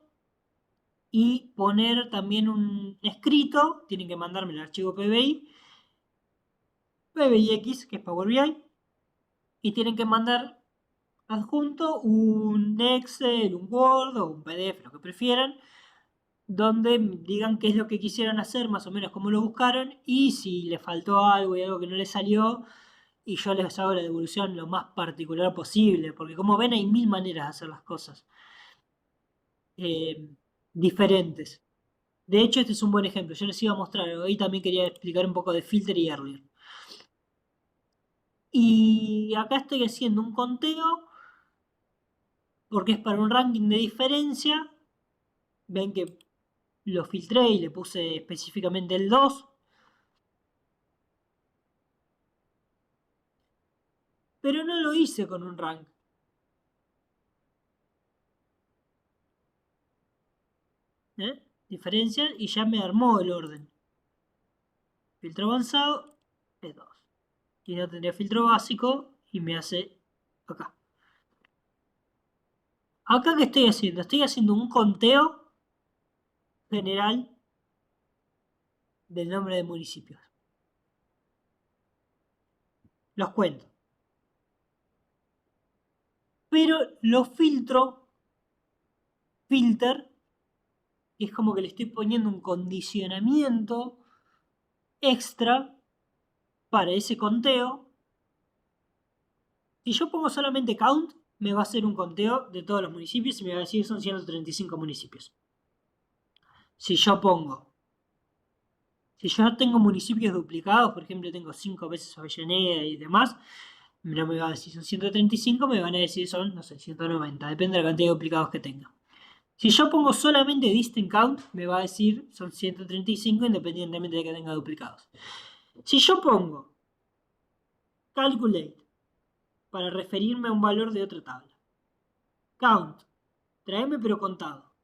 y poner también un escrito, tienen que mandarme el archivo PBI, PBIX, que es Power BI, y tienen que mandar adjunto un Excel, un Word o un PDF, lo que prefieran, donde digan qué es lo que quisieran hacer, más o menos cómo lo buscaron, y si les faltó algo y algo que no les salió, y yo les hago la devolución lo más particular posible, porque como ven hay mil maneras de hacer las cosas eh, diferentes. De hecho, este es un buen ejemplo. Yo les iba a mostrar, hoy también quería explicar un poco de filter y earlier. Y acá estoy haciendo un conteo porque es para un ranking de diferencia. Ven que lo filtré y le puse específicamente el 2, pero no lo hice con un rank. Diferencia y ya me armó el orden. Filtro avanzado es 2. Y no tendría filtro básico y me hace acá. Acá, ¿qué estoy haciendo? Estoy haciendo un conteo general del nombre de municipios. Los cuento. Pero los filter, es como que le estoy poniendo un condicionamiento extra para ese conteo. Si yo pongo solamente count, me va a hacer un conteo de todos los municipios y me va a decir son 135 municipios. Si yo pongo, si yo tengo municipios duplicados, por ejemplo, tengo 5 veces Avellaneda y demás, no me va a decir son 135, me van a decir son, no sé, 190, depende de la cantidad de duplicados que tenga. Si yo pongo solamente distant count, me va a decir son 135 independientemente de que tenga duplicados. Si yo pongo calculate para referirme a un valor de otra tabla, count tráeme pero contado.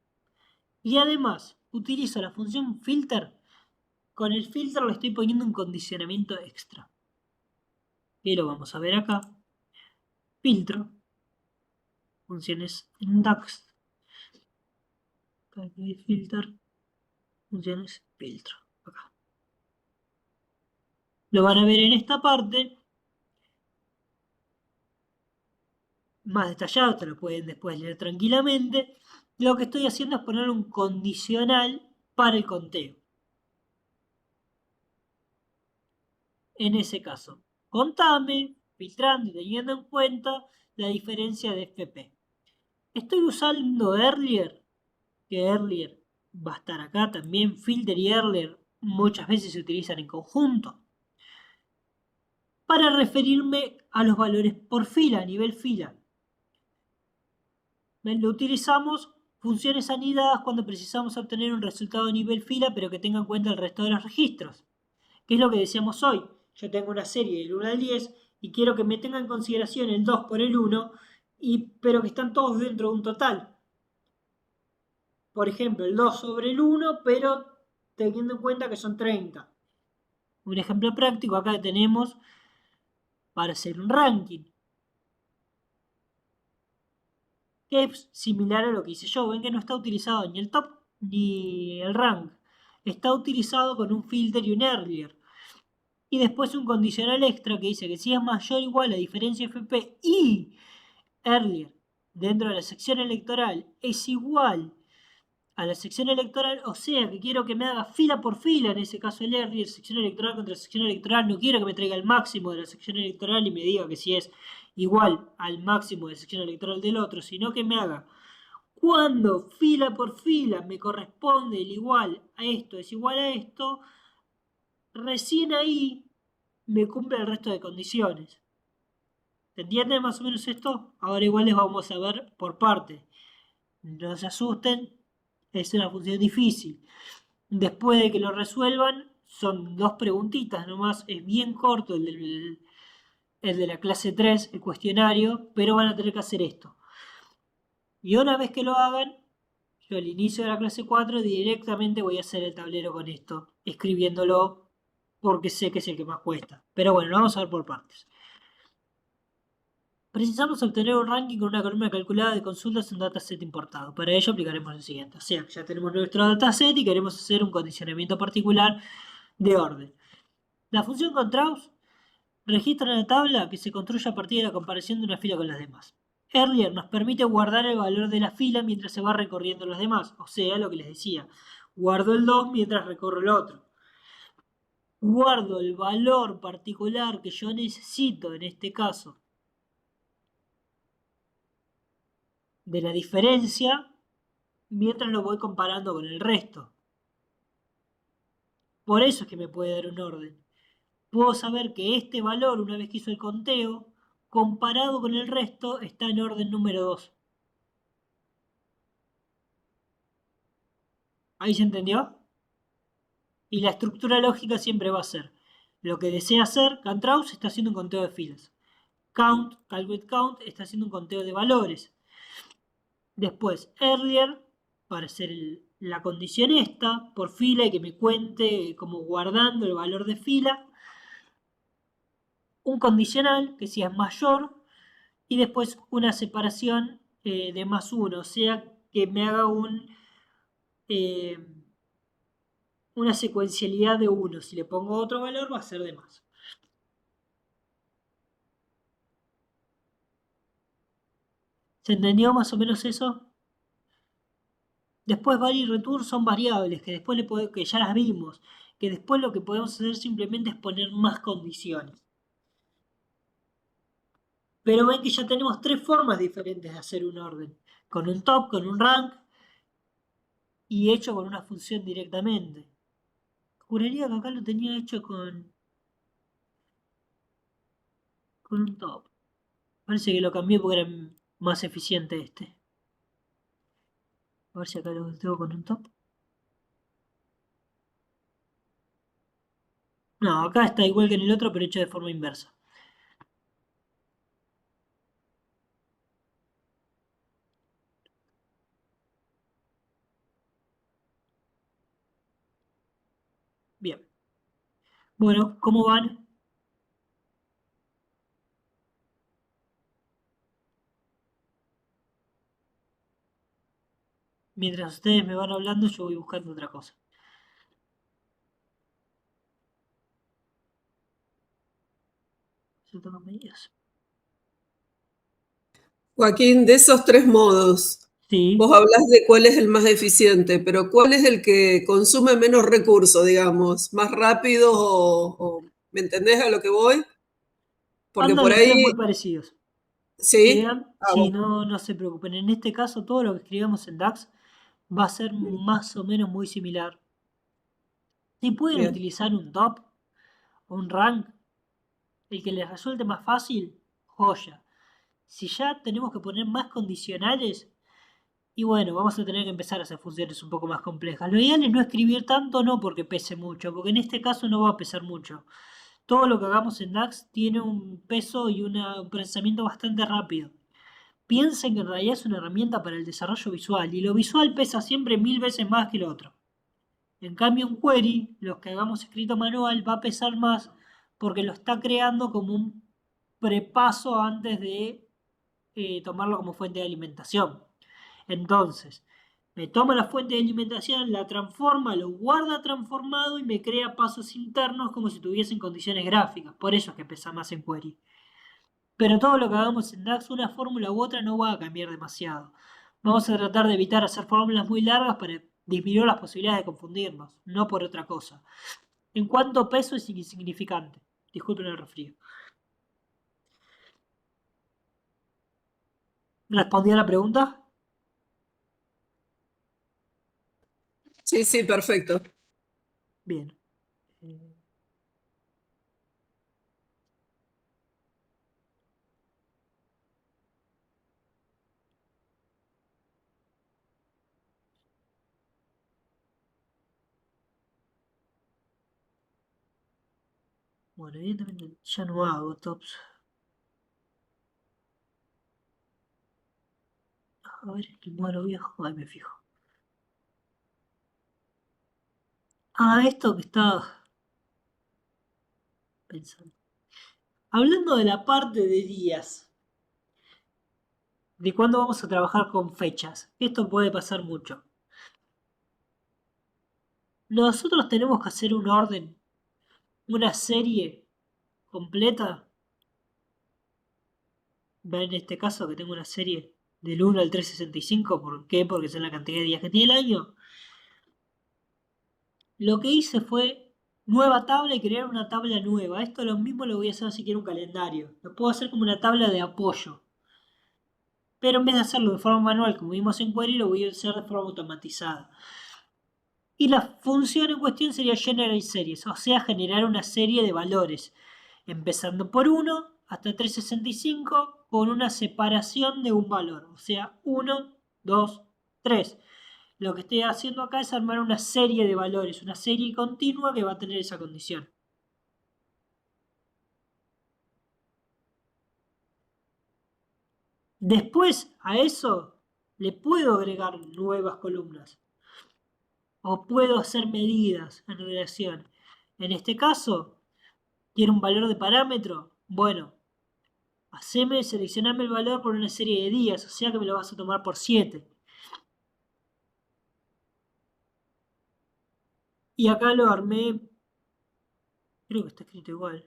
Y además, utilizo la función filter. Con el filter le estoy poniendo un condicionamiento extra. Y lo vamos a ver acá. Filtro. Funciones en DAX. Filter. Funciones filtro. Acá. Lo van a ver en esta parte. Más detallado, te lo pueden después leer tranquilamente. Lo que estoy haciendo es poner un condicional para el conteo. En ese caso, contame, filtrando y teniendo en cuenta la diferencia de FP. Estoy usando earlier, que earlier va a estar acá también. Filter y earlier muchas veces se utilizan en conjunto para referirme a los valores por fila, a nivel fila. Lo utilizamos funciones anidadas cuando precisamos obtener un resultado a nivel fila, pero que tenga en cuenta el resto de los registros. ¿Qué es lo que decíamos hoy? Yo tengo una serie del 1 al 10 y quiero que me tenga en consideración el 2 por el 1, pero que están todos dentro de un total. Por ejemplo, el 2 sobre el 1, pero teniendo en cuenta que son 30. Un ejemplo práctico acá tenemos para hacer un ranking, que es similar a lo que hice yo. Ven que no está utilizado ni el top ni el rank. Está utilizado con un filter y un earlier. Y después un condicional extra que dice que si es mayor o igual la diferencia FP y earlier dentro de la sección electoral es igual a la sección electoral, o sea que quiero que me haga fila por fila, en ese caso el earlier, sección electoral contra sección electoral, no quiero que me traiga el máximo de la sección electoral y me diga que si es igual al máximo de la sección electoral del otro, sino que me haga cuando fila por fila me corresponde el igual a esto es igual a esto, recién ahí me cumple el resto de condiciones. ¿Se entiende más o menos esto? Ahora igual les vamos a ver por parte. No se asusten, es una función difícil. Después de que lo resuelvan, son dos preguntitas nomás. Es bien corto el de la clase 3, el cuestionario, pero van a tener que hacer esto. Y una vez que lo hagan, yo al inicio de la clase 4 directamente voy a hacer el tablero con esto, escribiéndolo porque sé que es el que más cuesta. Pero bueno, lo vamos a ver por partes. Precisamos obtener un ranking con una columna calculada de consultas en un dataset importado. Para ello aplicaremos lo siguiente. O sea, ya tenemos nuestro dataset y queremos hacer un condicionamiento particular de orden. La función controls registra una tabla que se construye a partir de la comparación de una fila con las demás. Earlier nos permite guardar el valor de la fila mientras se va recorriendo los demás. O sea, lo que les decía. Guardo el 2 mientras recorro el otro. Guardo el valor particular que yo necesito, en este caso, de la diferencia mientras lo voy comparando con el resto. Por eso es que me puede dar un orden. Puedo saber que este valor, una vez que hizo el conteo, comparado con el resto, está en orden número 2. ¿Ahí se entendió? Y la estructura lógica siempre va a ser lo que desea hacer. Cantraus está haciendo un conteo de filas. Count, calculate count, está haciendo un conteo de valores. Después, earlier, para hacer la condición esta, por fila y que me cuente como guardando el valor de fila. Un condicional, que si es mayor, y después una separación de más 1, o sea que me haga eh, una secuencialidad de 1. Si le pongo otro valor va a ser de más. ¿Se entendió más o menos eso? Después var y return son variables que después que ya las vimos, que después lo que podemos hacer simplemente es poner más condiciones. Pero ven que ya tenemos tres formas diferentes de hacer un orden. Con un top, con un rank y hecho con una función directamente. Juraría que acá lo tenía hecho con un top. Parece que lo cambié porque era más eficiente este. A ver si acá lo tengo con un top. No, acá está igual que en el otro, pero hecho de forma inversa. Bueno, ¿cómo van? Mientras ustedes me van hablando, yo voy buscando otra cosa. Yo tengo medidas. Joaquín, de esos tres modos, Sí. vos hablás de cuál es el más eficiente, pero ¿cuál es el que consume menos recursos, digamos? ¿Más rápido me entendés a lo que voy? Porque Andan por los tres muy ahí, parecidos. sí. Quedan, Ah, sí, bueno, no se preocupen. En este caso, todo lo que escribamos en DAX va a ser bien, más o menos muy similar. Si pueden bien. utilizar un top o un rank, el que les resulte más fácil, joya. Si ya tenemos que poner más condicionales, y bueno, vamos a tener que empezar a hacer funciones un poco más complejas. Lo ideal es no escribir tanto, no porque pese mucho, porque en este caso no va a pesar mucho. Todo lo que hagamos en DAX tiene un peso y un procesamiento bastante rápido. Piensen que en realidad es una herramienta para el desarrollo visual y lo visual pesa siempre 1000 veces más que lo otro. En cambio, un query, los que hagamos escrito manual, va a pesar más porque lo está creando como un prepaso antes de tomarlo como fuente de alimentación. Entonces, me toma la fuente de alimentación, la transforma, lo guarda transformado y me crea pasos internos como si tuviesen condiciones gráficas. Por eso es que pesa más en query. Pero todo lo que hagamos en DAX, una fórmula u otra, no va a cambiar demasiado. Vamos a tratar de evitar hacer fórmulas muy largas para disminuir las posibilidades de confundirnos, no por otra cosa. En cuanto a peso es insignificante. Disculpen el resfrío. ¿Respondí a la pregunta? Sí, sí, perfecto. Bien. Eh, Bueno, evidentemente ya no hago tops. A ver, el modelo viejo, ahí me fijo. Ah, esto que estaba pensando. Hablando de la parte de días, de cuándo vamos a trabajar con fechas. Esto puede pasar mucho. Nosotros tenemos que hacer un orden, una serie completa. Ven en este caso que tengo una serie del 1 al 365. ¿Por qué? Porque es la cantidad de días que tiene el año. Lo que hice fue nueva tabla y crear una tabla nueva. Esto lo mismo lo voy a hacer si quiero un calendario. Lo puedo hacer como una tabla de apoyo. Pero en vez de hacerlo de forma manual, como vimos en Query, lo voy a hacer de forma automatizada. Y la función en cuestión sería Generate Series, o sea, generar una serie de valores, empezando por 1 hasta 365 con una separación de un valor, o sea, 1, 2, 3. Lo que estoy haciendo acá es armar una serie de valores, una serie continua que va a tener esa condición. Después a eso le puedo agregar nuevas columnas o puedo hacer medidas en relación. En este caso, quiero un valor de parámetro. Bueno, seleccioname el valor por una serie de días, o sea que me lo vas a tomar por 7. Y acá lo armé, creo que está escrito igual.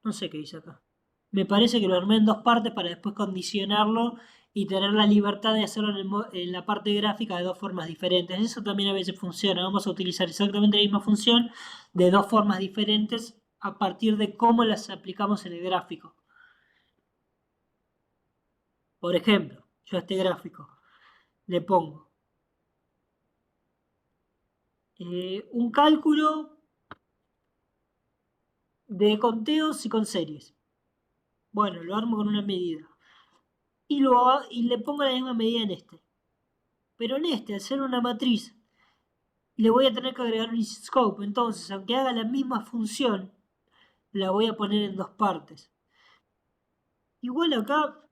No sé qué dice acá. Me parece que lo armé en dos partes para después condicionarlo y tener la libertad de hacerlo en la parte gráfica de dos formas diferentes. Eso también a veces funciona. Vamos a utilizar exactamente la misma función de dos formas diferentes a partir de cómo las aplicamos en el gráfico. Por ejemplo, yo a este gráfico le pongo un cálculo de conteos y con series. Bueno, lo armo con una medida. Y le pongo la misma medida en este. Pero en este, al ser una matriz, le voy a tener que agregar un scope. Entonces, aunque haga la misma función, la voy a poner en dos partes. Igual acá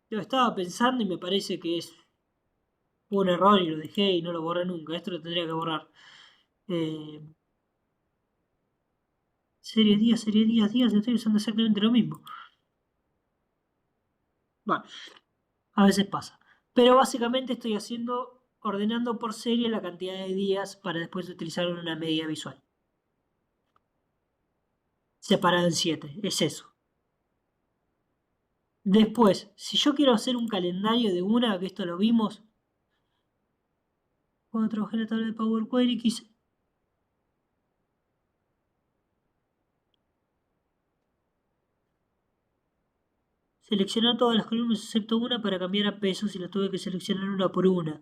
lo estaba pensando y me parece que es un error y lo dejé y no lo borré nunca. Esto lo tendría que borrar. Eh, series, días, estoy usando exactamente lo mismo. Bueno, a veces pasa. Pero básicamente estoy ordenando por serie la cantidad de días para después utilizar una medida visual. Separada en 7, es eso. Después, si yo quiero hacer un calendario de una, que esto lo vimos, cuando trabajé en la tabla de Power Query, quise seleccionar todas las columnas excepto una para cambiar a pesos y las tuve que seleccionar una por una.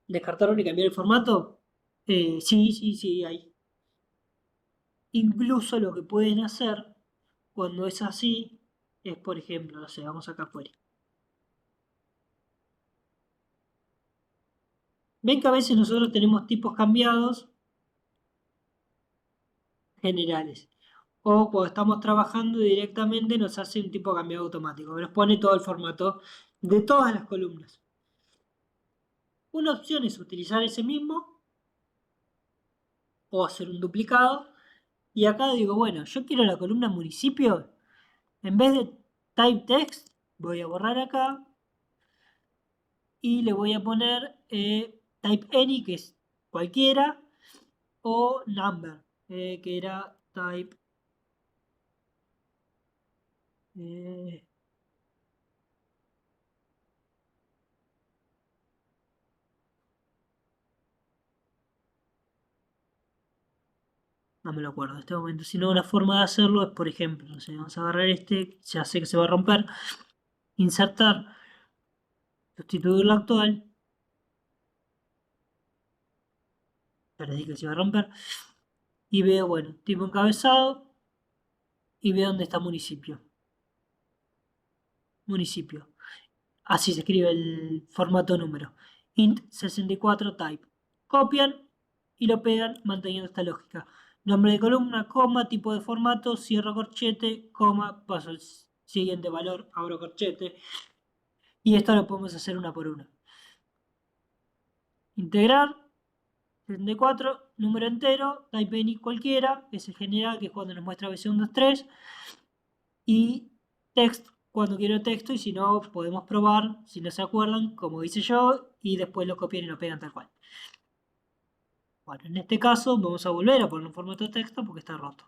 ¿Descartaron y cambiar el formato? Sí, hay. Incluso lo que pueden hacer cuando es así es, por ejemplo, no sé, vamos acá afuera. Ven que a veces nosotros tenemos tipos cambiados generales. O cuando estamos trabajando directamente nos hace un tipo cambiado automático. Nos pone todo el formato de todas las columnas. Una opción es utilizar ese mismo o hacer un duplicado. Y acá digo, bueno, yo quiero la columna municipio. En vez de type text, voy a borrar acá y le voy a poner type any, que es cualquiera, o number, que era type. eh, no me lo acuerdo en este momento. Si no, una forma de hacerlo es, por ejemplo, no sé, vamos a agarrar este, ya sé que se va a romper, insertar, sustituir lo actual, ya les dije que se va a romper, y veo, bueno, tipo encabezado, y veo dónde está municipio. Municipio. Así se escribe el formato número. Int 64 type. Copian y lo pegan manteniendo esta lógica. Nombre de columna, coma, tipo de formato, cierro corchete, coma, paso al siguiente valor, abro corchete. Y esto lo podemos hacer una por una. Integrar, 74, número entero, type any cualquiera, que es el general, que es cuando nos muestra versión 2, 3. Y text cuando quiero texto, y si no, podemos probar, si no se acuerdan, como hice yo, y después lo copian y lo pegan tal cual. Bueno, en este caso vamos a volver a poner un formato de texto porque está roto.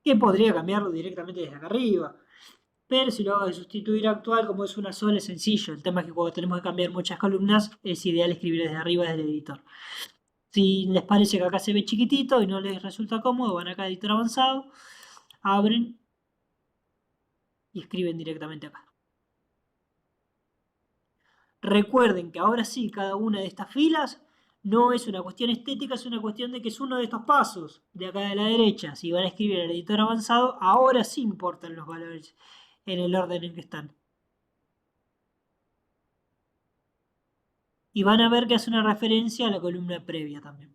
Que podría cambiarlo directamente desde acá arriba. Pero si lo hago de sustituir actual, como es una sola, es sencillo. El tema es que cuando tenemos que cambiar muchas columnas, es ideal escribir desde arriba desde el editor. Si les parece que acá se ve chiquitito y no les resulta cómodo, van acá a editor avanzado, abren y escriben directamente acá. Recuerden que ahora sí, cada una de estas filas no es una cuestión estética, es una cuestión de que es uno de estos pasos de acá de la derecha. Si van a escribir en el editor avanzado, ahora sí importan los valores en el orden en que están. Y van a ver que hace una referencia a la columna previa también.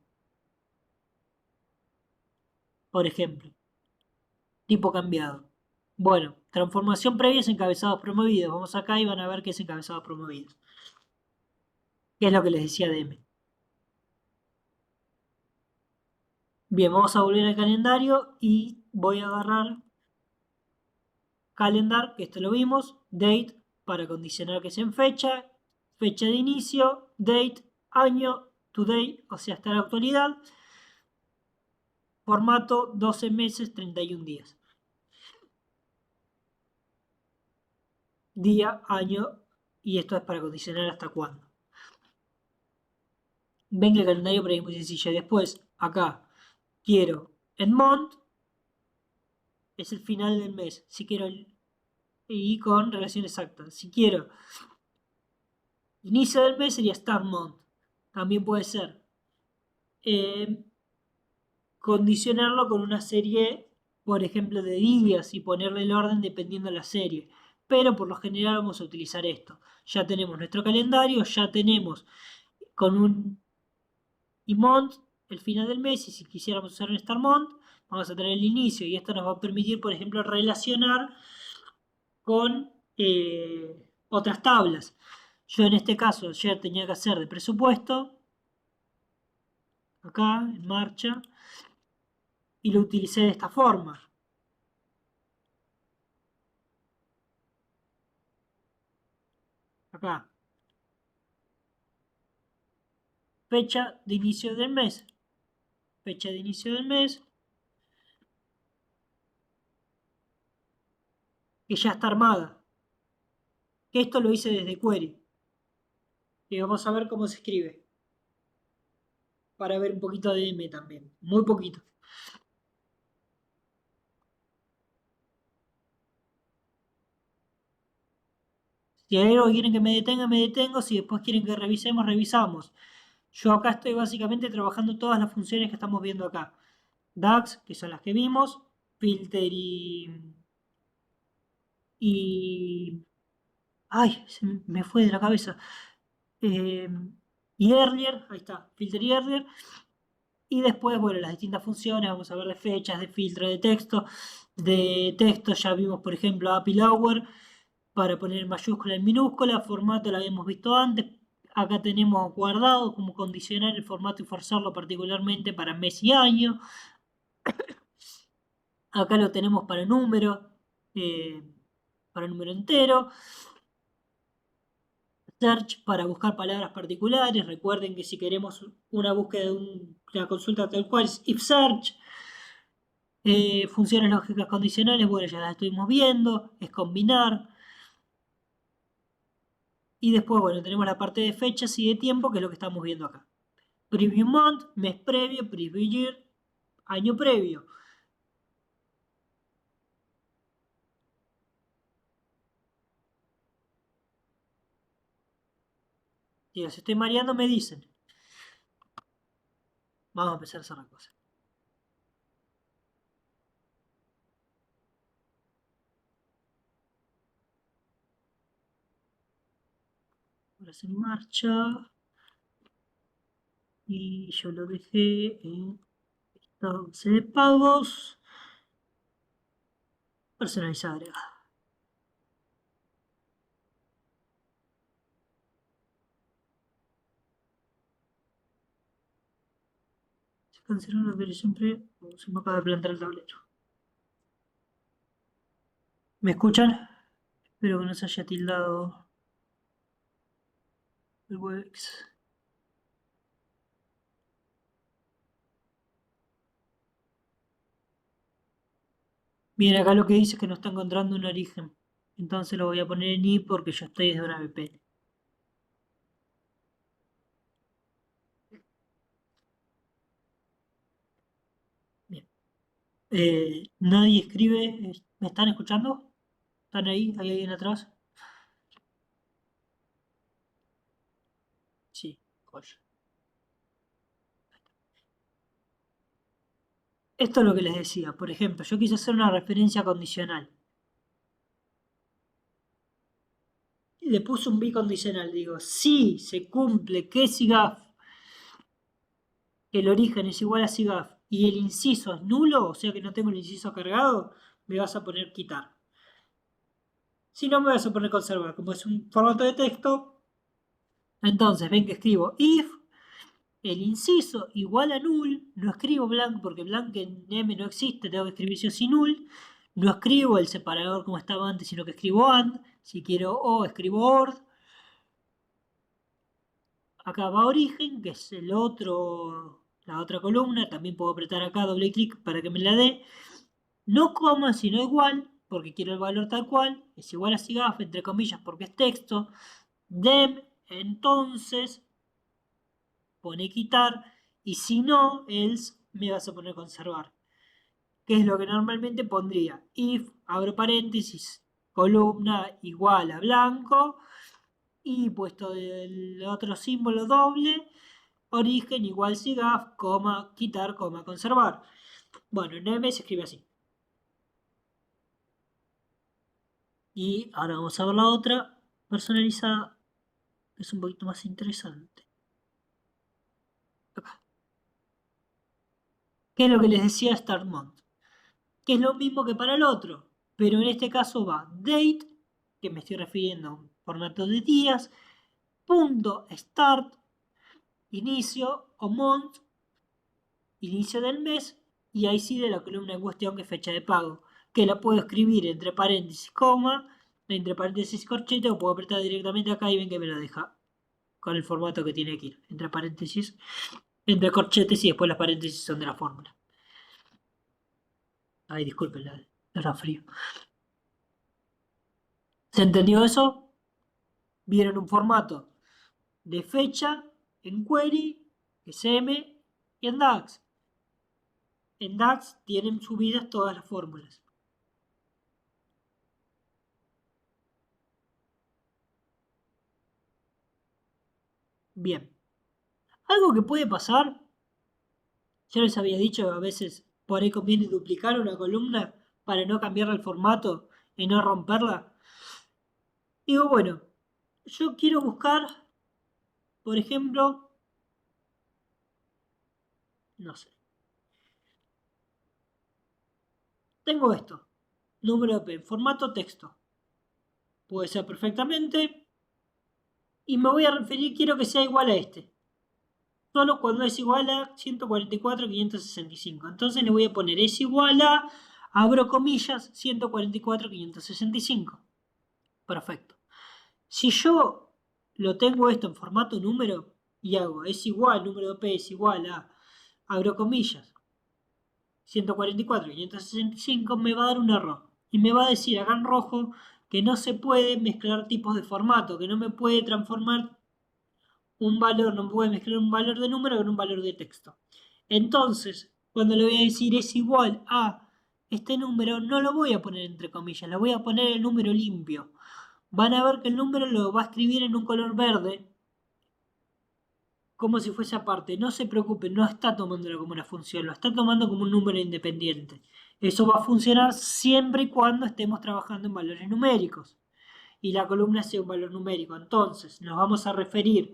Por ejemplo, tipo cambiado. Bueno, transformación previa es encabezados promovidos. Vamos acá y van a ver que es encabezados promovidos. Que es lo que les decía de M. Bien, vamos a volver al calendario y voy a agarrar calendar, que esto lo vimos, date para condicionar que sea en fecha, fecha de inicio, date, año, today, o sea, hasta la actualidad, formato 12 meses, 31 días. Día, año, y esto es para condicionar hasta cuándo. Ven que el calendario por ahí es muy sencillo. Después, acá, quiero en month, es el final del mes. Si quiero y con relación exacta. Si quiero inicio del mes sería start month. También puede ser condicionarlo con una serie, por ejemplo, de días y ponerle el orden dependiendo de la serie. Pero por lo general vamos a utilizar esto. Ya tenemos nuestro calendario, ya tenemos con un month el final del mes, y si quisiéramos usar un start month, vamos a tener el inicio, y esto nos va a permitir, por ejemplo, relacionar con otras tablas. Yo en este caso ayer tenía que hacer de presupuesto, acá en marcha, y lo utilicé de esta forma. Acá. Fecha de inicio del mes. Fecha de inicio del mes. Que ya está armada. Que esto lo hice desde Query. Y vamos a ver cómo se escribe. Para ver un poquito de M también. Muy poquito. Si hay algo que quieren que me detenga, me detengo. Si después quieren que revisemos, revisamos. Yo acá estoy básicamente trabajando todas las funciones que estamos viendo acá. DAX, que son las que vimos. Filter y... Ay, se me fue de la cabeza. Eh, y earlier, ahí está, filter y earlier. Y después, bueno, las distintas funciones, vamos a ver de fechas, de filtro de texto. De texto ya vimos, por ejemplo, API Lower para poner en mayúscula en minúscula. Formato lo habíamos visto antes. Acá tenemos guardado como condicionar el formato y forzarlo particularmente para mes y año. Acá lo tenemos eh, para número entero. Search para buscar palabras particulares. Recuerden que si queremos una búsqueda de una consulta tal cual es if search. Funciones lógicas condicionales, bueno, ya las estuvimos viendo. Es combinar. Y después, bueno, tenemos la parte de fechas y de tiempo, que es lo que estamos viendo acá. Preview month, mes previo, preview year, año previo. Si los estoy mareando, me dicen. Vamos a empezar a hacer la cosa. Ahora se marcha. Y yo lo dejé en esta base de pagos. Personalizar agregado. Se canceló la versión pre. Se me acaba de plantar el tablero. ¿Me escuchan? Espero que no se haya tildado el Webex. Bien, acá lo que dice es que no está encontrando un origen. Entonces lo voy a poner en I porque yo estoy desde una VPN. Bien. Nadie escribe. ¿Me están escuchando? ¿Están ahí? ¿Hay alguien atrás? Sí, joya. Esto es lo que les decía. Por ejemplo, yo quise hacer una referencia condicional. Le puse un bicondicional. Digo, si se cumple que SIGAF, el origen es igual a SIGAF y el inciso es nulo, o sea que no tengo el inciso cargado, me vas a poner quitar. Si no, me vas a poner conservar. Como es un formato de texto, entonces ven que escribo if el inciso igual a null, no escribo blank porque blank en M no existe, tengo que escribir sí o sí null, no escribo el separador como estaba antes, sino que escribo AND, si quiero O escribo OR, acá va origen, que es la otra columna, también puedo apretar acá doble clic para que me la dé, no coma, sino igual, porque quiero el valor tal cual, es igual a SIGAF, entre comillas, porque es texto, dem, entonces, pone quitar, y si no, else, me vas a poner conservar, que es lo que normalmente pondría. If, abro paréntesis, columna igual a blanco, y puesto el otro símbolo doble, origen igual sigaf, coma, quitar, coma, conservar. Bueno, en M se escribe así. Y ahora vamos a ver la otra personalizada, que es un poquito más interesante. Acá. ¿Qué es lo que les decía Start Month? Que es lo mismo que para el otro, pero en este caso va date que me estoy refiriendo a un formato de días, punto start, inicio o month, inicio del mes, y ahí sí de la columna en cuestión que es fecha de pago, que la puedo escribir entre paréntesis, coma, entre paréntesis corchete, o puedo apretar directamente acá y ven que me lo deja con el formato que tiene que ir, entre paréntesis, entre corchetes, y después las paréntesis son de la fórmula. Ay, disculpen, era frío. ¿Se entendió eso? Vieron un formato de fecha en query, SM y en DAX. En DAX tienen subidas todas las fórmulas. Bien. Algo que puede pasar, ya les había dicho, a veces por ahí conviene duplicar una columna para no cambiarle el formato y no romperla. Digo, bueno, yo quiero buscar, por ejemplo, no sé, tengo esto, número de P, formato texto. Puede ser perfectamente, y me voy a referir, quiero que sea igual a este. Solo cuando es igual a 144.565. Entonces le voy a poner es igual a, abro comillas, 144.565. Perfecto. Si yo lo tengo esto en formato número y hago es igual, número de P es igual a, abro comillas, 144.565, me va a dar un error. Y me va a decir acá en rojo que no se puede mezclar tipos de formato, que no me puede transformar un valor, no puede mezclar un valor de número con un valor de texto. Entonces, cuando le voy a decir es igual a este número, no lo voy a poner entre comillas, lo voy a poner el número limpio. Van a ver que el número lo va a escribir en un color verde, como si fuese aparte. No se preocupen, no está tomándolo como una función, lo está tomando como un número independiente. Eso va a funcionar siempre y cuando estemos trabajando en valores numéricos y la columna sea un valor numérico. Entonces, nos vamos a referir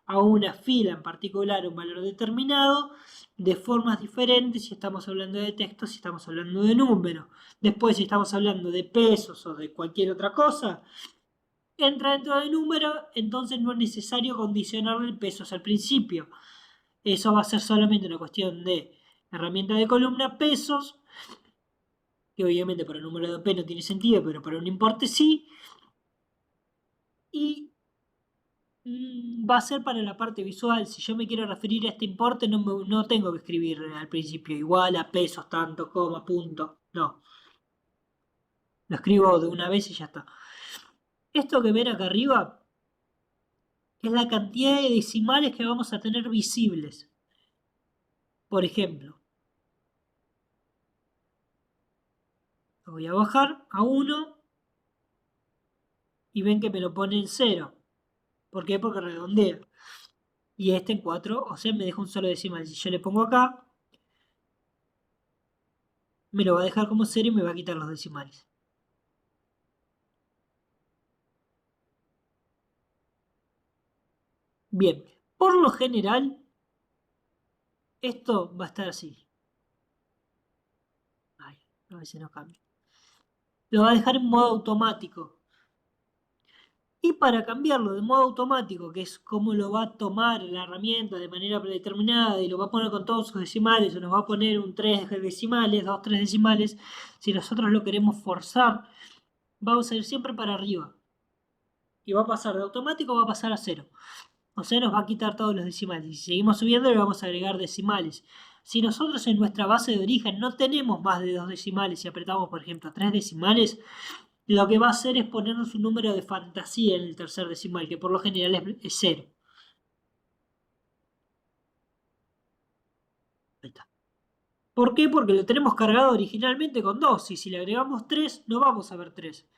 a una fila en particular, un valor determinado, de formas diferentes si estamos hablando de texto, si estamos hablando de número. Después, si estamos hablando de pesos o de cualquier otra cosa, entra dentro de número, entonces no es necesario condicionarle el pesos al principio. Eso va a ser solamente una cuestión de herramienta de columna, pesos, que obviamente para el número de P no tiene sentido, pero para un importe sí. Y va a ser para la parte visual. Si yo me quiero referir a este importe, no tengo que escribir al principio igual a pesos, tanto, coma, punto. No. Lo escribo de una vez y ya está. Esto que ven acá arriba es la cantidad de decimales que vamos a tener visibles. Por ejemplo, lo voy a bajar a 1 y ven que me lo pone en 0. ¿Por qué? Porque redondea. Y este en 4, o sea, me deja un solo decimal. Si yo le pongo acá, me lo va a dejar como 0 y me va a quitar los decimales. Bien, por lo general, esto va a estar así. Ay, a veces no cambia. Lo va a dejar en modo automático. Y para cambiarlo de modo automático, que es como lo va a tomar la herramienta de manera predeterminada y lo va a poner con todos sus decimales, o nos va a poner un 3 decimales, 2, 3 decimales, si nosotros lo queremos forzar, vamos a ir siempre para arriba. Y va a pasar de automático, va a pasar a 0. O sea, nos va a quitar todos los decimales. Y si seguimos subiendo, le vamos a agregar decimales. Si nosotros en nuestra base de origen no tenemos más de 2 decimales y apretamos, por ejemplo, 3 decimales, lo que va a hacer es ponernos un número de fantasía en el tercer decimal, que por lo general es 0. Ahí está. ¿Por qué? Porque lo tenemos cargado originalmente con 2. Y si le agregamos 3, no vamos a ver 3.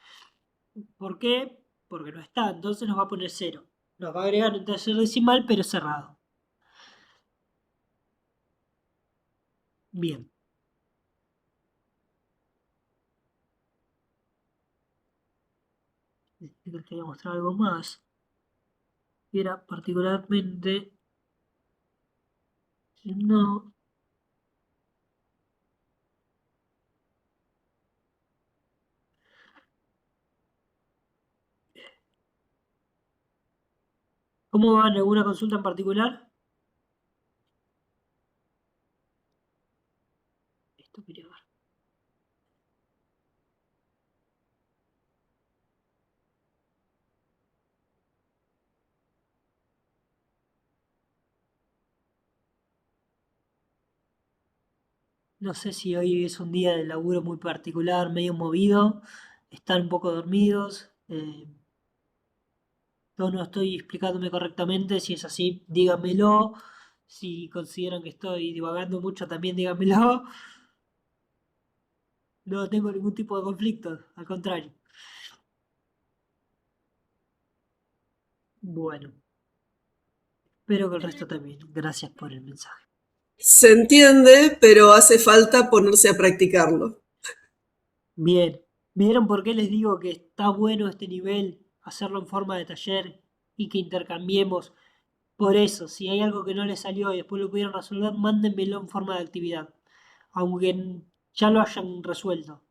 ¿Por qué? Porque no está. Entonces nos va a poner 0. Nos va a agregar un tercer decimal, pero cerrado. Bien. Les quería mostrar algo más. Era particularmente... No. ¿Cómo van? ¿Alguna consulta en particular? Esto quería ver. No sé si hoy es un día de laburo muy particular, medio movido, están un poco dormidos. No estoy explicándome correctamente. Si es así, díganmelo. Si consideran que estoy divagando mucho, también díganmelo. No tengo ningún tipo de conflicto, al contrario. Bueno, espero que el resto también. Gracias por el mensaje. Se entiende, pero hace falta ponerse a practicarlo. Bien, ¿vieron por qué les digo que está bueno este nivel, hacerlo en forma de taller y que intercambiemos? Por eso, si hay algo que no les salió y después lo pudieron resolver, mándenmelo en forma de actividad, aunque ya lo hayan resuelto.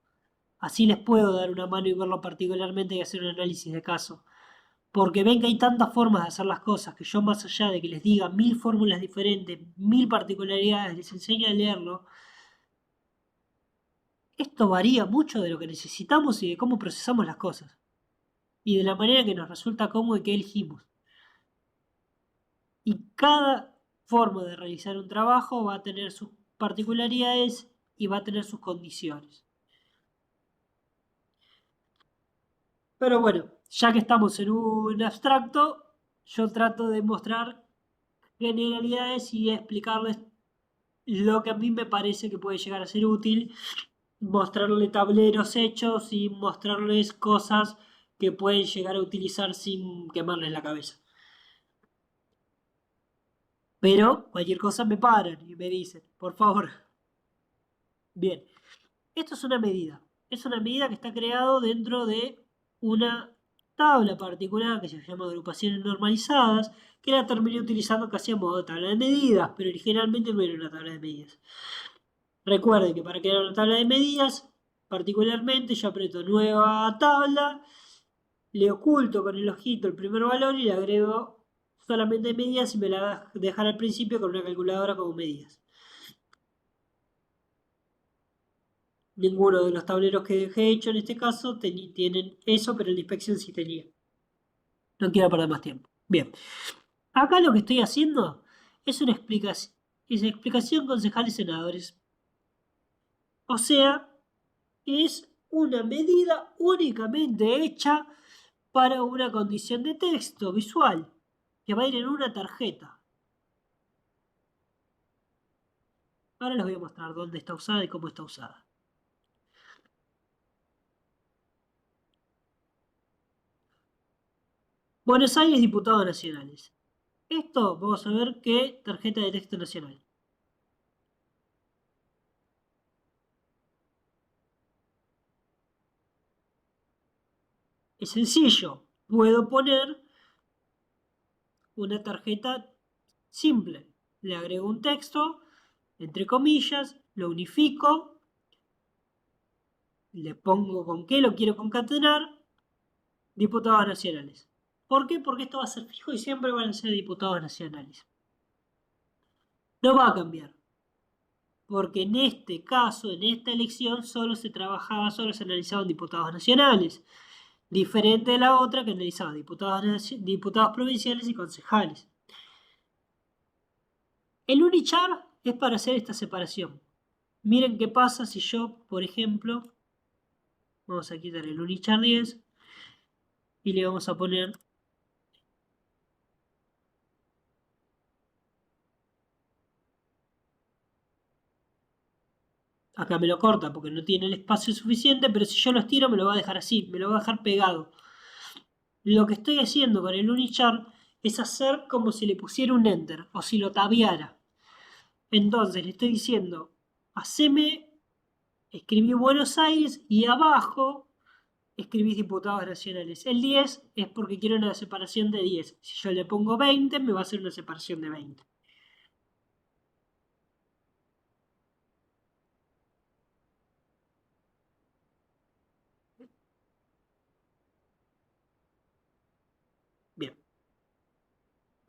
Así les puedo dar una mano y verlo particularmente y hacer un análisis de caso. Porque ven que hay tantas formas de hacer las cosas que yo, más allá de que les diga 1000 fórmulas diferentes, 1000 particularidades, les enseño a leerlo. Esto varía mucho de lo que necesitamos y de cómo procesamos las cosas. Y de la manera que nos resulta cómodo y que elegimos. Y cada forma de realizar un trabajo va a tener sus particularidades y va a tener sus condiciones. Pero bueno, ya que estamos en un abstracto, yo trato de mostrar generalidades y explicarles lo que a mí me parece que puede llegar a ser útil, mostrarle tableros hechos y mostrarles cosas que pueden llegar a utilizar sin quemarles la cabeza. Pero cualquier cosa me paran y me dicen, por favor. Bien, esto es una medida. Es una medida que está creado dentro de una tabla particular que se llama agrupaciones normalizadas, que la terminé utilizando casi a modo de tabla de medidas, pero originalmente no era una tabla de medidas. Recuerden que para crear una tabla de medidas, particularmente yo aprieto nueva tabla, le oculto con el ojito el primer valor y le agrego solamente medidas y me la va a dejar al principio con una calculadora como medidas. Ninguno de los tableros que dejé hecho en este caso tienen eso, pero el de inspección sí tenía. No quiero perder más tiempo. Bien, acá lo que estoy haciendo es una explicación concejales senadores. O sea, es una medida únicamente hecha para una condición de texto visual que va a ir en una tarjeta. Ahora les voy a mostrar dónde está usada y cómo está usada. Buenos Aires, diputados nacionales. Esto vamos a ver qué tarjeta de texto nacional. Es sencillo. Puedo poner una tarjeta simple. Le agrego un texto, entre comillas, lo unifico, le pongo con qué lo quiero concatenar, diputados nacionales. ¿Por qué? Porque esto va a ser fijo y siempre van a ser diputados nacionales. No va a cambiar. Porque en este caso, en esta elección, solo se analizaban diputados nacionales. Diferente de la otra que analizaba diputados provinciales y concejales. El unichar es para hacer esta separación. Miren qué pasa si yo, por ejemplo, vamos a quitar el unichar 10 y le vamos a poner, acá me lo corta porque no tiene el espacio suficiente, pero si yo lo estiro me lo va a dejar así, me lo va a dejar pegado. Lo que estoy haciendo con el unichar es hacer como si le pusiera un enter o si lo tabeara. Entonces le estoy diciendo, haceme, escribí Buenos Aires y abajo escribís diputados nacionales. El 10 es porque quiero una separación de 10. Si yo le pongo 20, me va a hacer una separación de 20. Bien.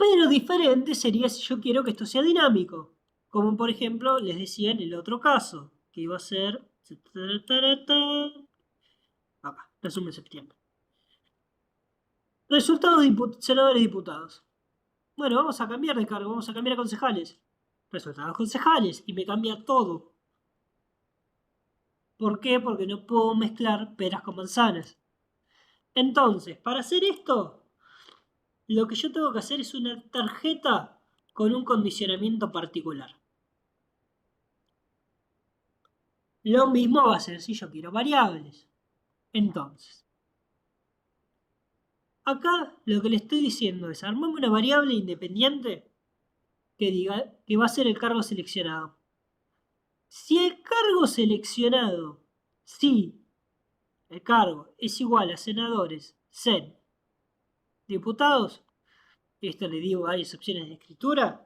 Pero diferente sería si yo quiero que esto sea dinámico. Como por ejemplo, les decía en el otro caso, que iba a ser... Acá, resumen de septiembre. Resultados de senadores y diputados. Bueno, vamos a cambiar de cargo, vamos a cambiar a concejales. Resultados concejales, y me cambia todo. ¿Por qué? Porque no puedo mezclar peras con manzanas. Entonces, para hacer esto, lo que yo tengo que hacer es una tarjeta con un condicionamiento particular. Lo mismo va a ser si yo quiero variables. Entonces, acá lo que le estoy diciendo es armame una variable independiente que diga que va a ser el cargo seleccionado. Si el cargo seleccionado, si el cargo es igual a senadores, diputados, esto le digo varias opciones de escritura.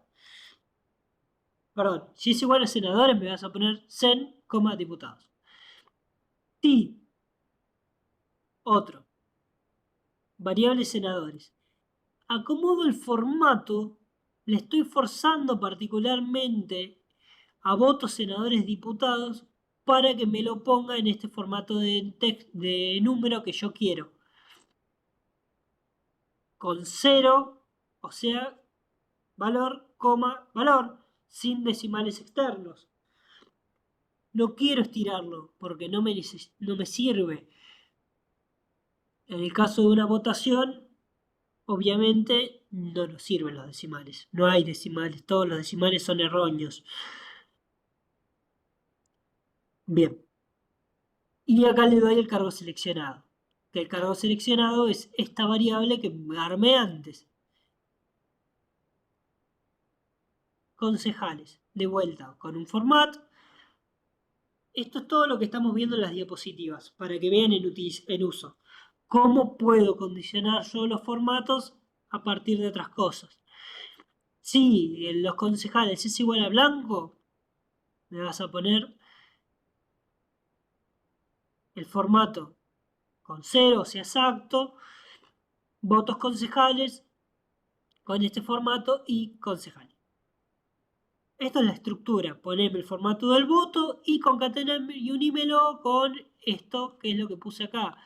Perdón, si es igual a senadores me vas a poner diputados. Si otro, variables senadores, acomodo el formato, le estoy forzando particularmente a votos senadores diputados para que me lo ponga en este formato de número que yo quiero. Con 0, o sea, valor, valor, sin decimales externos. No quiero estirarlo porque no me sirve. En el caso de una votación, obviamente no nos sirven los decimales. No hay decimales, todos los decimales son erróneos. Bien. Y acá le doy el cargo seleccionado. Que el cargo seleccionado es esta variable que me armé antes. Concejales. De vuelta, con un format. Esto es todo lo que estamos viendo en las diapositivas, para que vean en uso. ¿Cómo puedo condicionar yo los formatos a partir de otras cosas? Si en los concejales es igual a blanco, me vas a poner el formato con 0, o sea, exacto, votos concejales con este formato y concejal. Esta es la estructura, ponerme el formato del voto y concatenarme y unímelo con esto que es lo que puse acá.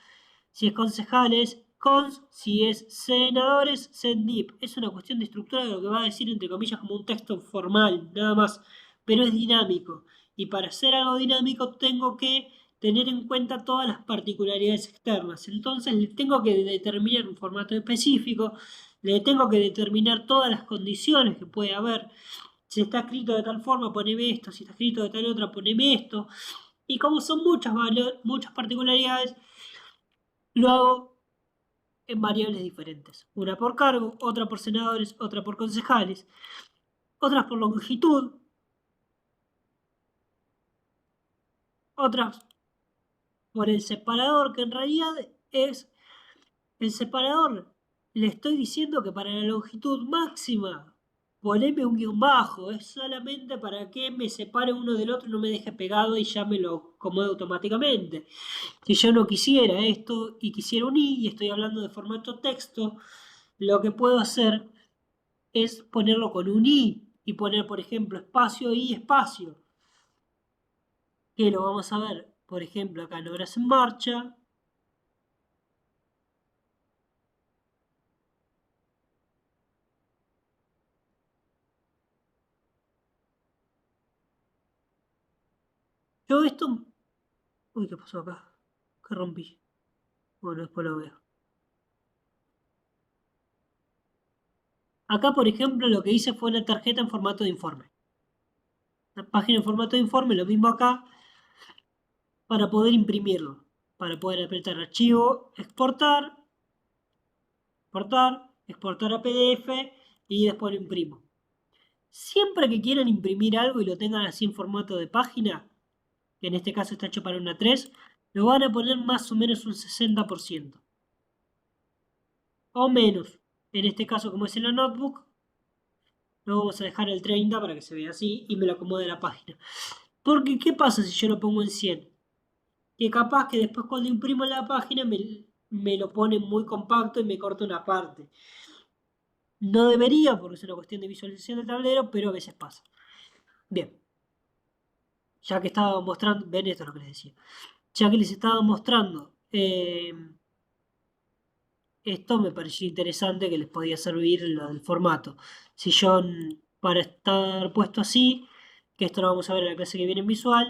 Si es concejales, cons, si es senadores, sendip. Es una cuestión de estructura de lo que va a decir entre comillas como un texto formal, nada más, pero es dinámico. Y para hacer algo dinámico tengo que tener en cuenta todas las particularidades externas. Entonces le tengo que determinar un formato específico, le tengo que determinar todas las condiciones que puede haber. Si está escrito de tal forma, poneme esto. Si está escrito de tal otra, poneme esto. Y como son muchas particularidades, lo hago en variables diferentes. Una por cargo, otra por senadores, otra por concejales, otras por longitud, otras por el separador, que en realidad es el separador. Le estoy diciendo que para la longitud máxima poneme un guión bajo, es solamente para que me separe uno del otro y no me deje pegado y ya me lo acomode automáticamente. Si yo no quisiera esto y quisiera un i y estoy hablando de formato texto, lo que puedo hacer es ponerlo con un i y poner, por ejemplo, espacio i espacio, que lo vamos a ver, por ejemplo, acá en Obras en Marcha. Yo esto... Uy, ¿qué pasó acá? ¿Qué rompí? Bueno, después lo veo. Acá, por ejemplo, lo que hice fue una tarjeta en formato de informe. La página en formato de informe, lo mismo acá, para poder imprimirlo. Para poder apretar archivo, exportar, exportar a PDF y después lo imprimo. Siempre que quieran imprimir algo y lo tengan así en formato de página, que en este caso está hecho para una 3, lo van a poner más o menos un 60%. O menos. En este caso, como es en la notebook, lo vamos a dejar el 30 para que se vea así y me lo acomode la página. Porque, ¿qué pasa si yo lo pongo en 100? Que capaz que después cuando imprimo la página me lo pone muy compacto y me corta una parte. No debería, porque es una cuestión de visualización del tablero, pero a veces pasa. Bien, ya que estaba mostrando, ven esto es lo que les decía. Ya que les estaba mostrando esto, me pareció interesante que les podía servir lo del formato. Sillón para estar puesto así, que esto lo vamos a ver en la clase que viene en visual.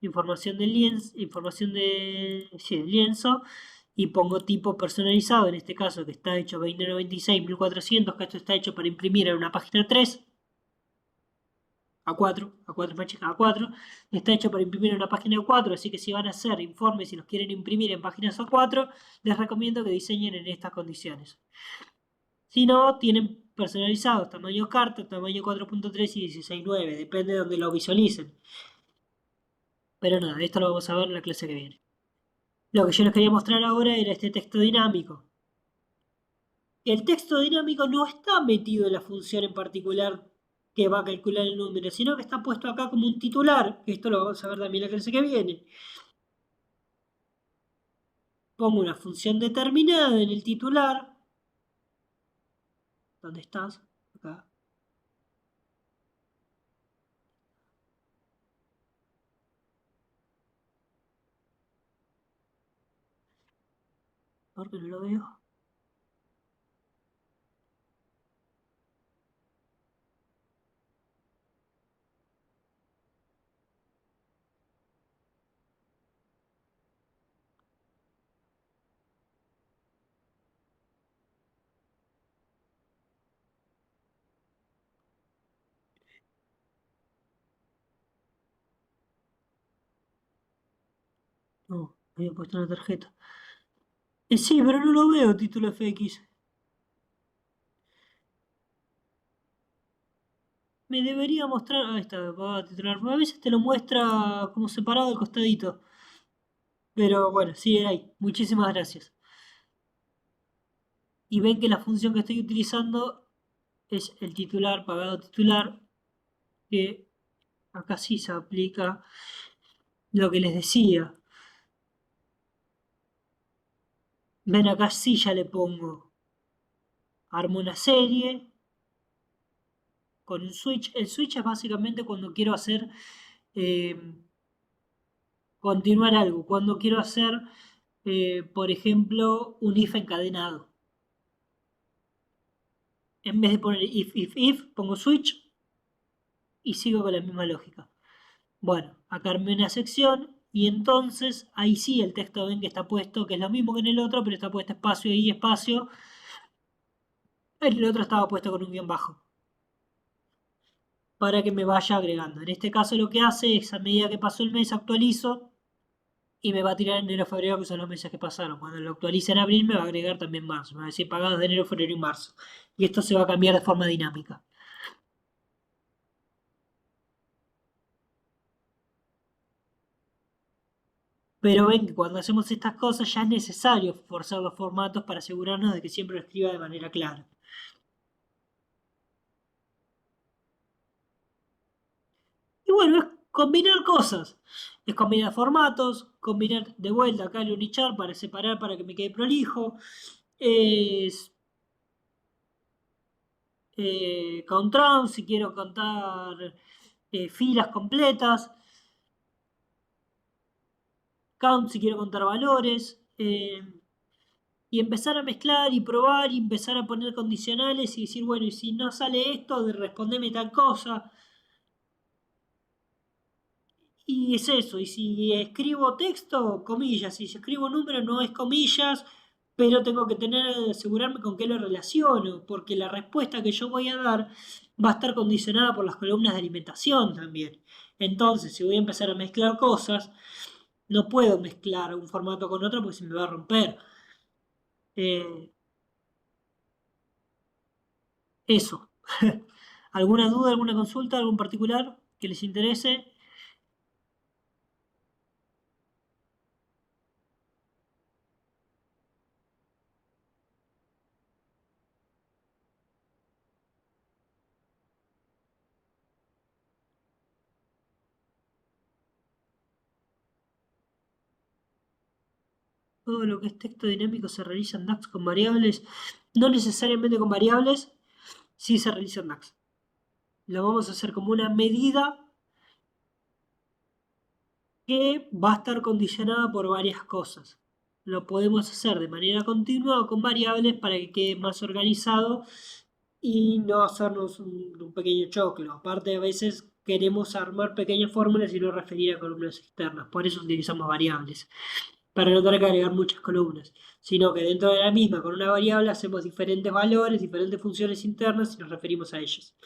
Información del lienzo, información sí, del lienzo, y pongo tipo personalizado, en este caso que está hecho 2096 1400, que esto está hecho para imprimir en una página 3 A4 más chica, A4, está hecho para imprimir en una página A4, así que si van a hacer informes y los quieren imprimir en páginas A4, les recomiendo que diseñen en estas condiciones. Si no, tienen personalizados tamaño carta, tamaño 4.3 y 16:9, depende de donde lo visualicen. Pero nada, esto lo vamos a ver en la clase que viene. Lo que yo les quería mostrar ahora era este texto dinámico. El texto dinámico no está metido en la función en particular que va a calcular el número, sino que está puesto acá como un titular. Esto lo vamos a ver también en la clase que viene. Pongo una función determinada en el titular. ¿Dónde estás? Acá. ¿Por qué no lo veo? No, había puesto una tarjeta. Sí, pero no lo veo, título FX. Me debería mostrar. Ahí está, va a titular. A veces te lo muestra como separado al costadito. Pero bueno, sigue ahí. Muchísimas gracias. Y ven que la función que estoy utilizando es el titular, pagado titular, que acá sí se aplica lo que les decía. Ven acá sí ya le pongo, armo una serie con un switch. El switch es básicamente cuando quiero hacer, eh, continuar algo, cuando quiero hacer, por ejemplo, un if encadenado. En vez de poner if, pongo switch y sigo con la misma lógica. Bueno, acá armé una sección y entonces ahí sí el texto ven que está puesto, que es lo mismo que en el otro, pero está puesto espacio y espacio. En el otro estaba puesto con un guión bajo para que me vaya agregando. En este caso lo que hace es a medida que pasó el mes actualizo y me va a tirar enero, febrero, que son los meses que pasaron. Cuando lo actualice en abril me va a agregar también marzo. Me va a decir pagados de enero, febrero y marzo. Y esto se va a cambiar de forma dinámica. Pero ven que cuando hacemos estas cosas ya es necesario forzar los formatos para asegurarnos de que siempre lo escriba de manera clara. Y bueno, es combinar cosas. Es combinar formatos, combinar de vuelta acá el Unichar para separar para que me quede prolijo. Es count round si quiero contar filas completas. Count si quiero contar valores. Y empezar a mezclar y probar y empezar a poner condicionales y decir, bueno, y si no sale esto, respondeme tal cosa. Y es eso, y si escribo texto, comillas, si escribo número no es comillas, pero tengo que asegurarme con qué lo relaciono, porque la respuesta que yo voy a dar va a estar condicionada por las columnas de alimentación también. Entonces, si voy a empezar a mezclar cosas, no puedo mezclar un formato con otro porque se me va a romper. Eh, eso. ¿Alguna duda, alguna consulta, algún particular que les interese? todo lo que es texto dinámico se realiza en DAX con variables. No necesariamente con variables, sí se realiza en DAX. Lo vamos a hacer como una medida que va a estar condicionada por varias cosas. Lo podemos hacer de manera continua o con variables para que quede más organizado y no hacernos un pequeño choclo. Aparte, a veces queremos armar pequeñas fórmulas y no referir a columnas externas. Por eso utilizamos variables, para no tener que agregar muchas columnas, sino que dentro de la misma, con una variable, hacemos diferentes valores, diferentes funciones internas y nos referimos a ellas.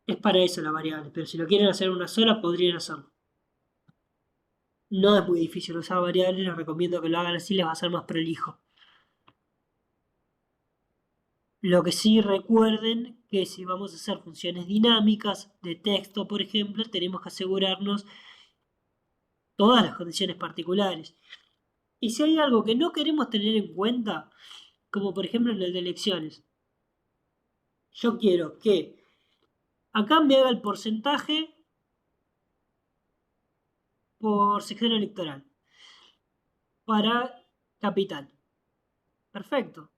Es para eso la variable, pero si lo quieren hacer una sola, podrían hacerlo. No es muy difícil usar variables, les recomiendo que lo hagan así, les va a ser más prolijo. Lo que sí recuerden que si vamos a hacer funciones dinámicas de texto, por ejemplo, tenemos que asegurarnos todas las condiciones particulares. Y si hay algo que no queremos tener en cuenta, como por ejemplo en el de elecciones, yo quiero que acá me haga el porcentaje por sección electoral para capital. Perfecto.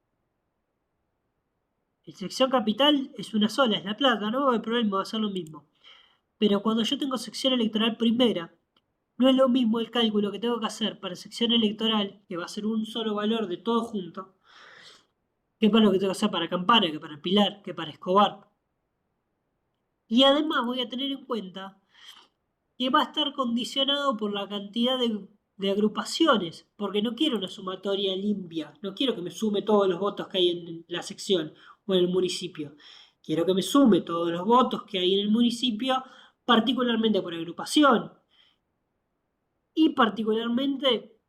La sección capital es una sola, es La Plata, no hay problema, va a ser lo mismo. Pero cuando yo tengo sección electoral primera, no es lo mismo el cálculo que tengo que hacer para sección electoral, que va a ser un solo valor de todo junto, que para lo que tengo que hacer para Campana, que para Pilar, que para Escobar. Y además voy a tener en cuenta que va a estar condicionado por la cantidad de agrupaciones, porque no quiero una sumatoria limpia, no quiero que me sume todos los votos que hay en la sección o en el municipio. Quiero que me sume todos los votos que hay en el municipio, particularmente por agrupación y particularmente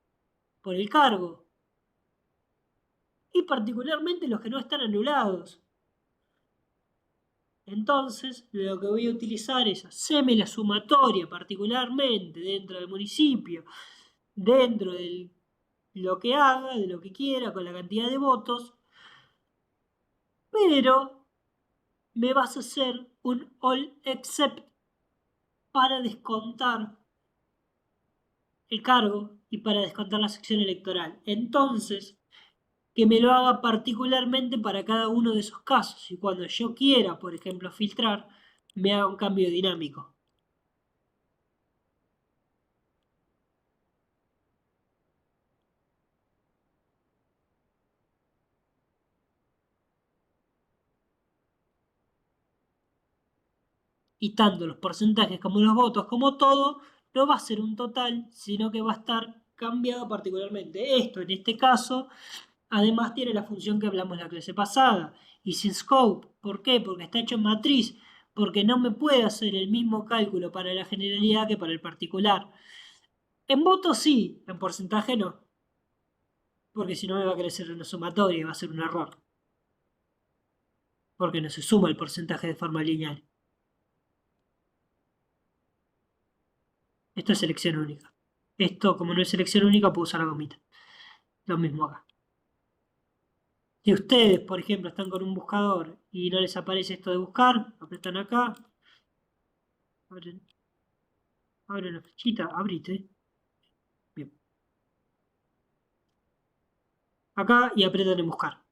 por el cargo y particularmente los que no están anulados. Entonces, lo que voy a utilizar es hacerme la sumatoria particularmente dentro del municipio, dentro de lo que haga, de lo que quiera, con la cantidad de votos, pero me vas a hacer un all except para descontar el cargo y para descontar la sección electoral. Entonces, que me lo haga particularmente para cada uno de esos casos y cuando yo quiera, por ejemplo, filtrar, me haga un cambio dinámico. Y tanto los porcentajes como los votos, como todo, no va a ser un total, sino que va a estar cambiado particularmente. Esto, en este caso, además tiene la función que hablamos la clase pasada, y sin scope. ¿Por qué? Porque está hecho en matriz, porque no me puede hacer el mismo cálculo para la generalidad que para el particular. En votos sí, en porcentaje no, porque si no me va a crecer una sumatoria y va a ser un error, porque no se suma el porcentaje de forma lineal. Esto es selección única. Esto, como no es selección única, puedo usar la gomita. Lo mismo acá. Si ustedes, por ejemplo, están con un buscador y no les aparece esto de buscar, apretan acá, abren la flechita, abrite. Bien. Acá y apretan en buscar.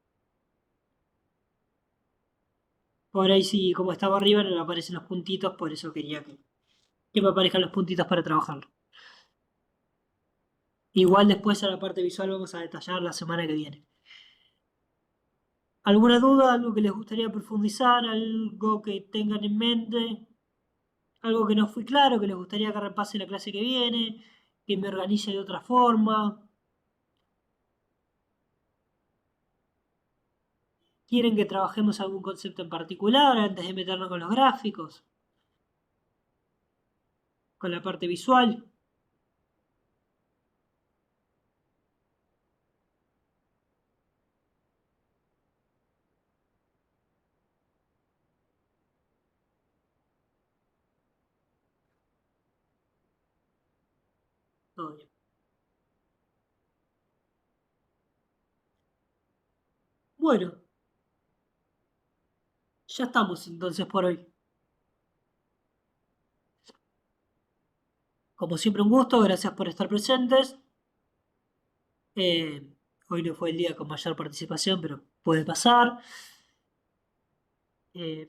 Por ahí sí, como estaba arriba, no le aparecen los puntitos, por eso quería que me aparezcan los puntitos para trabajarlo. Igual después a la parte visual vamos a detallar la semana que viene. ¿Alguna duda? ¿Algo que les gustaría profundizar? ¿Algo que tengan en mente? ¿Algo que no fui claro? ¿Que les gustaría que repase la clase que viene? ¿Que me organice de otra forma? ¿Quieren que trabajemos algún concepto en particular antes de meternos con los gráficos? ¿Con la parte visual? Todo bien. Bueno, ya estamos entonces por hoy. Como siempre un gusto, gracias por estar presentes. Hoy no fue el día con mayor participación, pero puede pasar. Eh,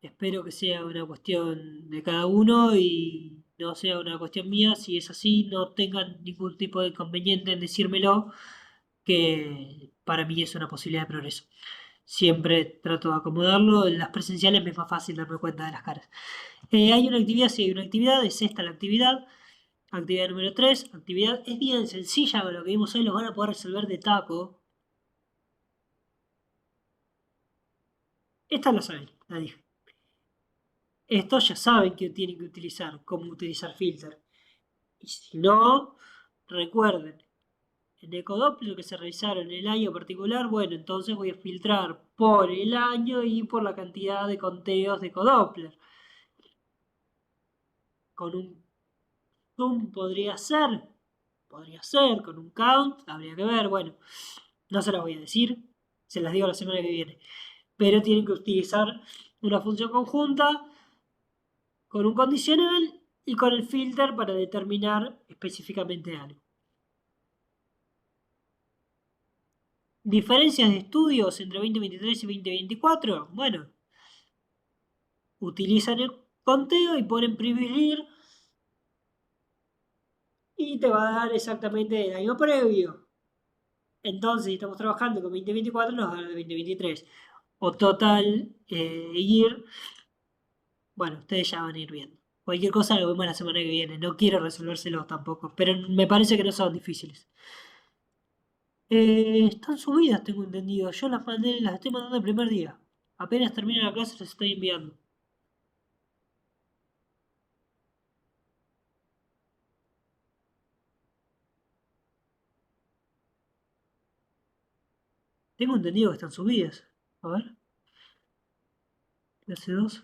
Espero que sea una cuestión de cada uno y no sea una cuestión mía. Si es así, no tengan ningún tipo de inconveniente en decírmelo, que para mí es una posibilidad de progreso. Siempre trato de acomodarlo. En las presenciales me es más fácil darme cuenta de las caras. Hay una actividad, sí hay una actividad, es esta la actividad. Actividad número 3. Actividad es bien sencilla, con lo que vimos hoy lo van a poder resolver de taco. Esta la saben, la dije. Estos ya saben que tienen que utilizar, cómo utilizar filter. Y si no, recuerden, en ecodoppler que se realizaron en el año particular, bueno, entonces voy a filtrar por el año y por la cantidad de conteos de ecodoppler. Con un zoom podría ser, con un count, habría que ver, bueno, no se las voy a decir, se las digo la semana que viene. Pero tienen que utilizar una función conjunta con un condicional y con el filter para determinar específicamente algo. ¿Diferencias de estudios entre 2023 y 2024? Bueno, utilizan el conteo y ponen previous y te va a dar exactamente el año previo. Entonces, si estamos trabajando con 2024, nos va a dar de 2023. O total year, bueno, ustedes ya van a ir viendo. Cualquier cosa lo vemos la semana que viene. No quiero resolvérselo tampoco, pero me parece que no son difíciles. Están subidas, tengo entendido. Yo las mandé, las estoy mandando el primer día. Apenas termine la clase, las estoy enviando. Tengo entendido que están subidas. A ver, clase 2.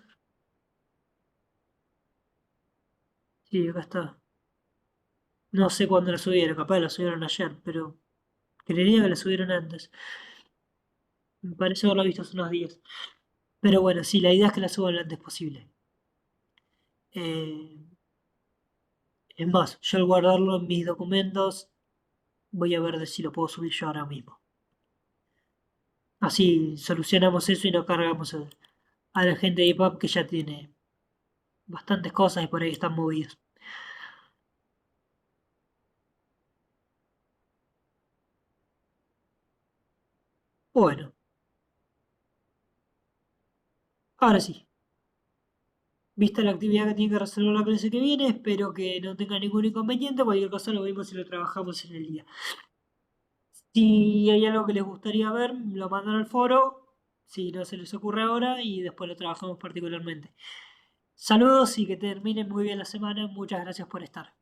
Sí, acá está. No sé cuándo la subieron, capaz la subieron ayer, pero creería que la subieron antes. Me parece haberlo visto hace unos días. Pero bueno, sí, la idea es que la suban lo antes posible. Eh, es más, yo al guardarlo en mis documentos, voy a ver de si lo puedo subir yo ahora mismo. Así solucionamos eso y no cargamos a la gente de IPAP que ya tiene bastantes cosas y por ahí están movidos. Bueno, ahora sí. Vista la actividad que tiene que resolver la clase que viene, espero que no tenga ningún inconveniente. Cualquier cosa lo vemos y lo trabajamos en el día. Si hay algo que les gustaría ver, lo mandan al foro, si no se les ocurre ahora, y después lo trabajamos particularmente. Saludos y que terminen muy bien la semana. Muchas gracias por estar.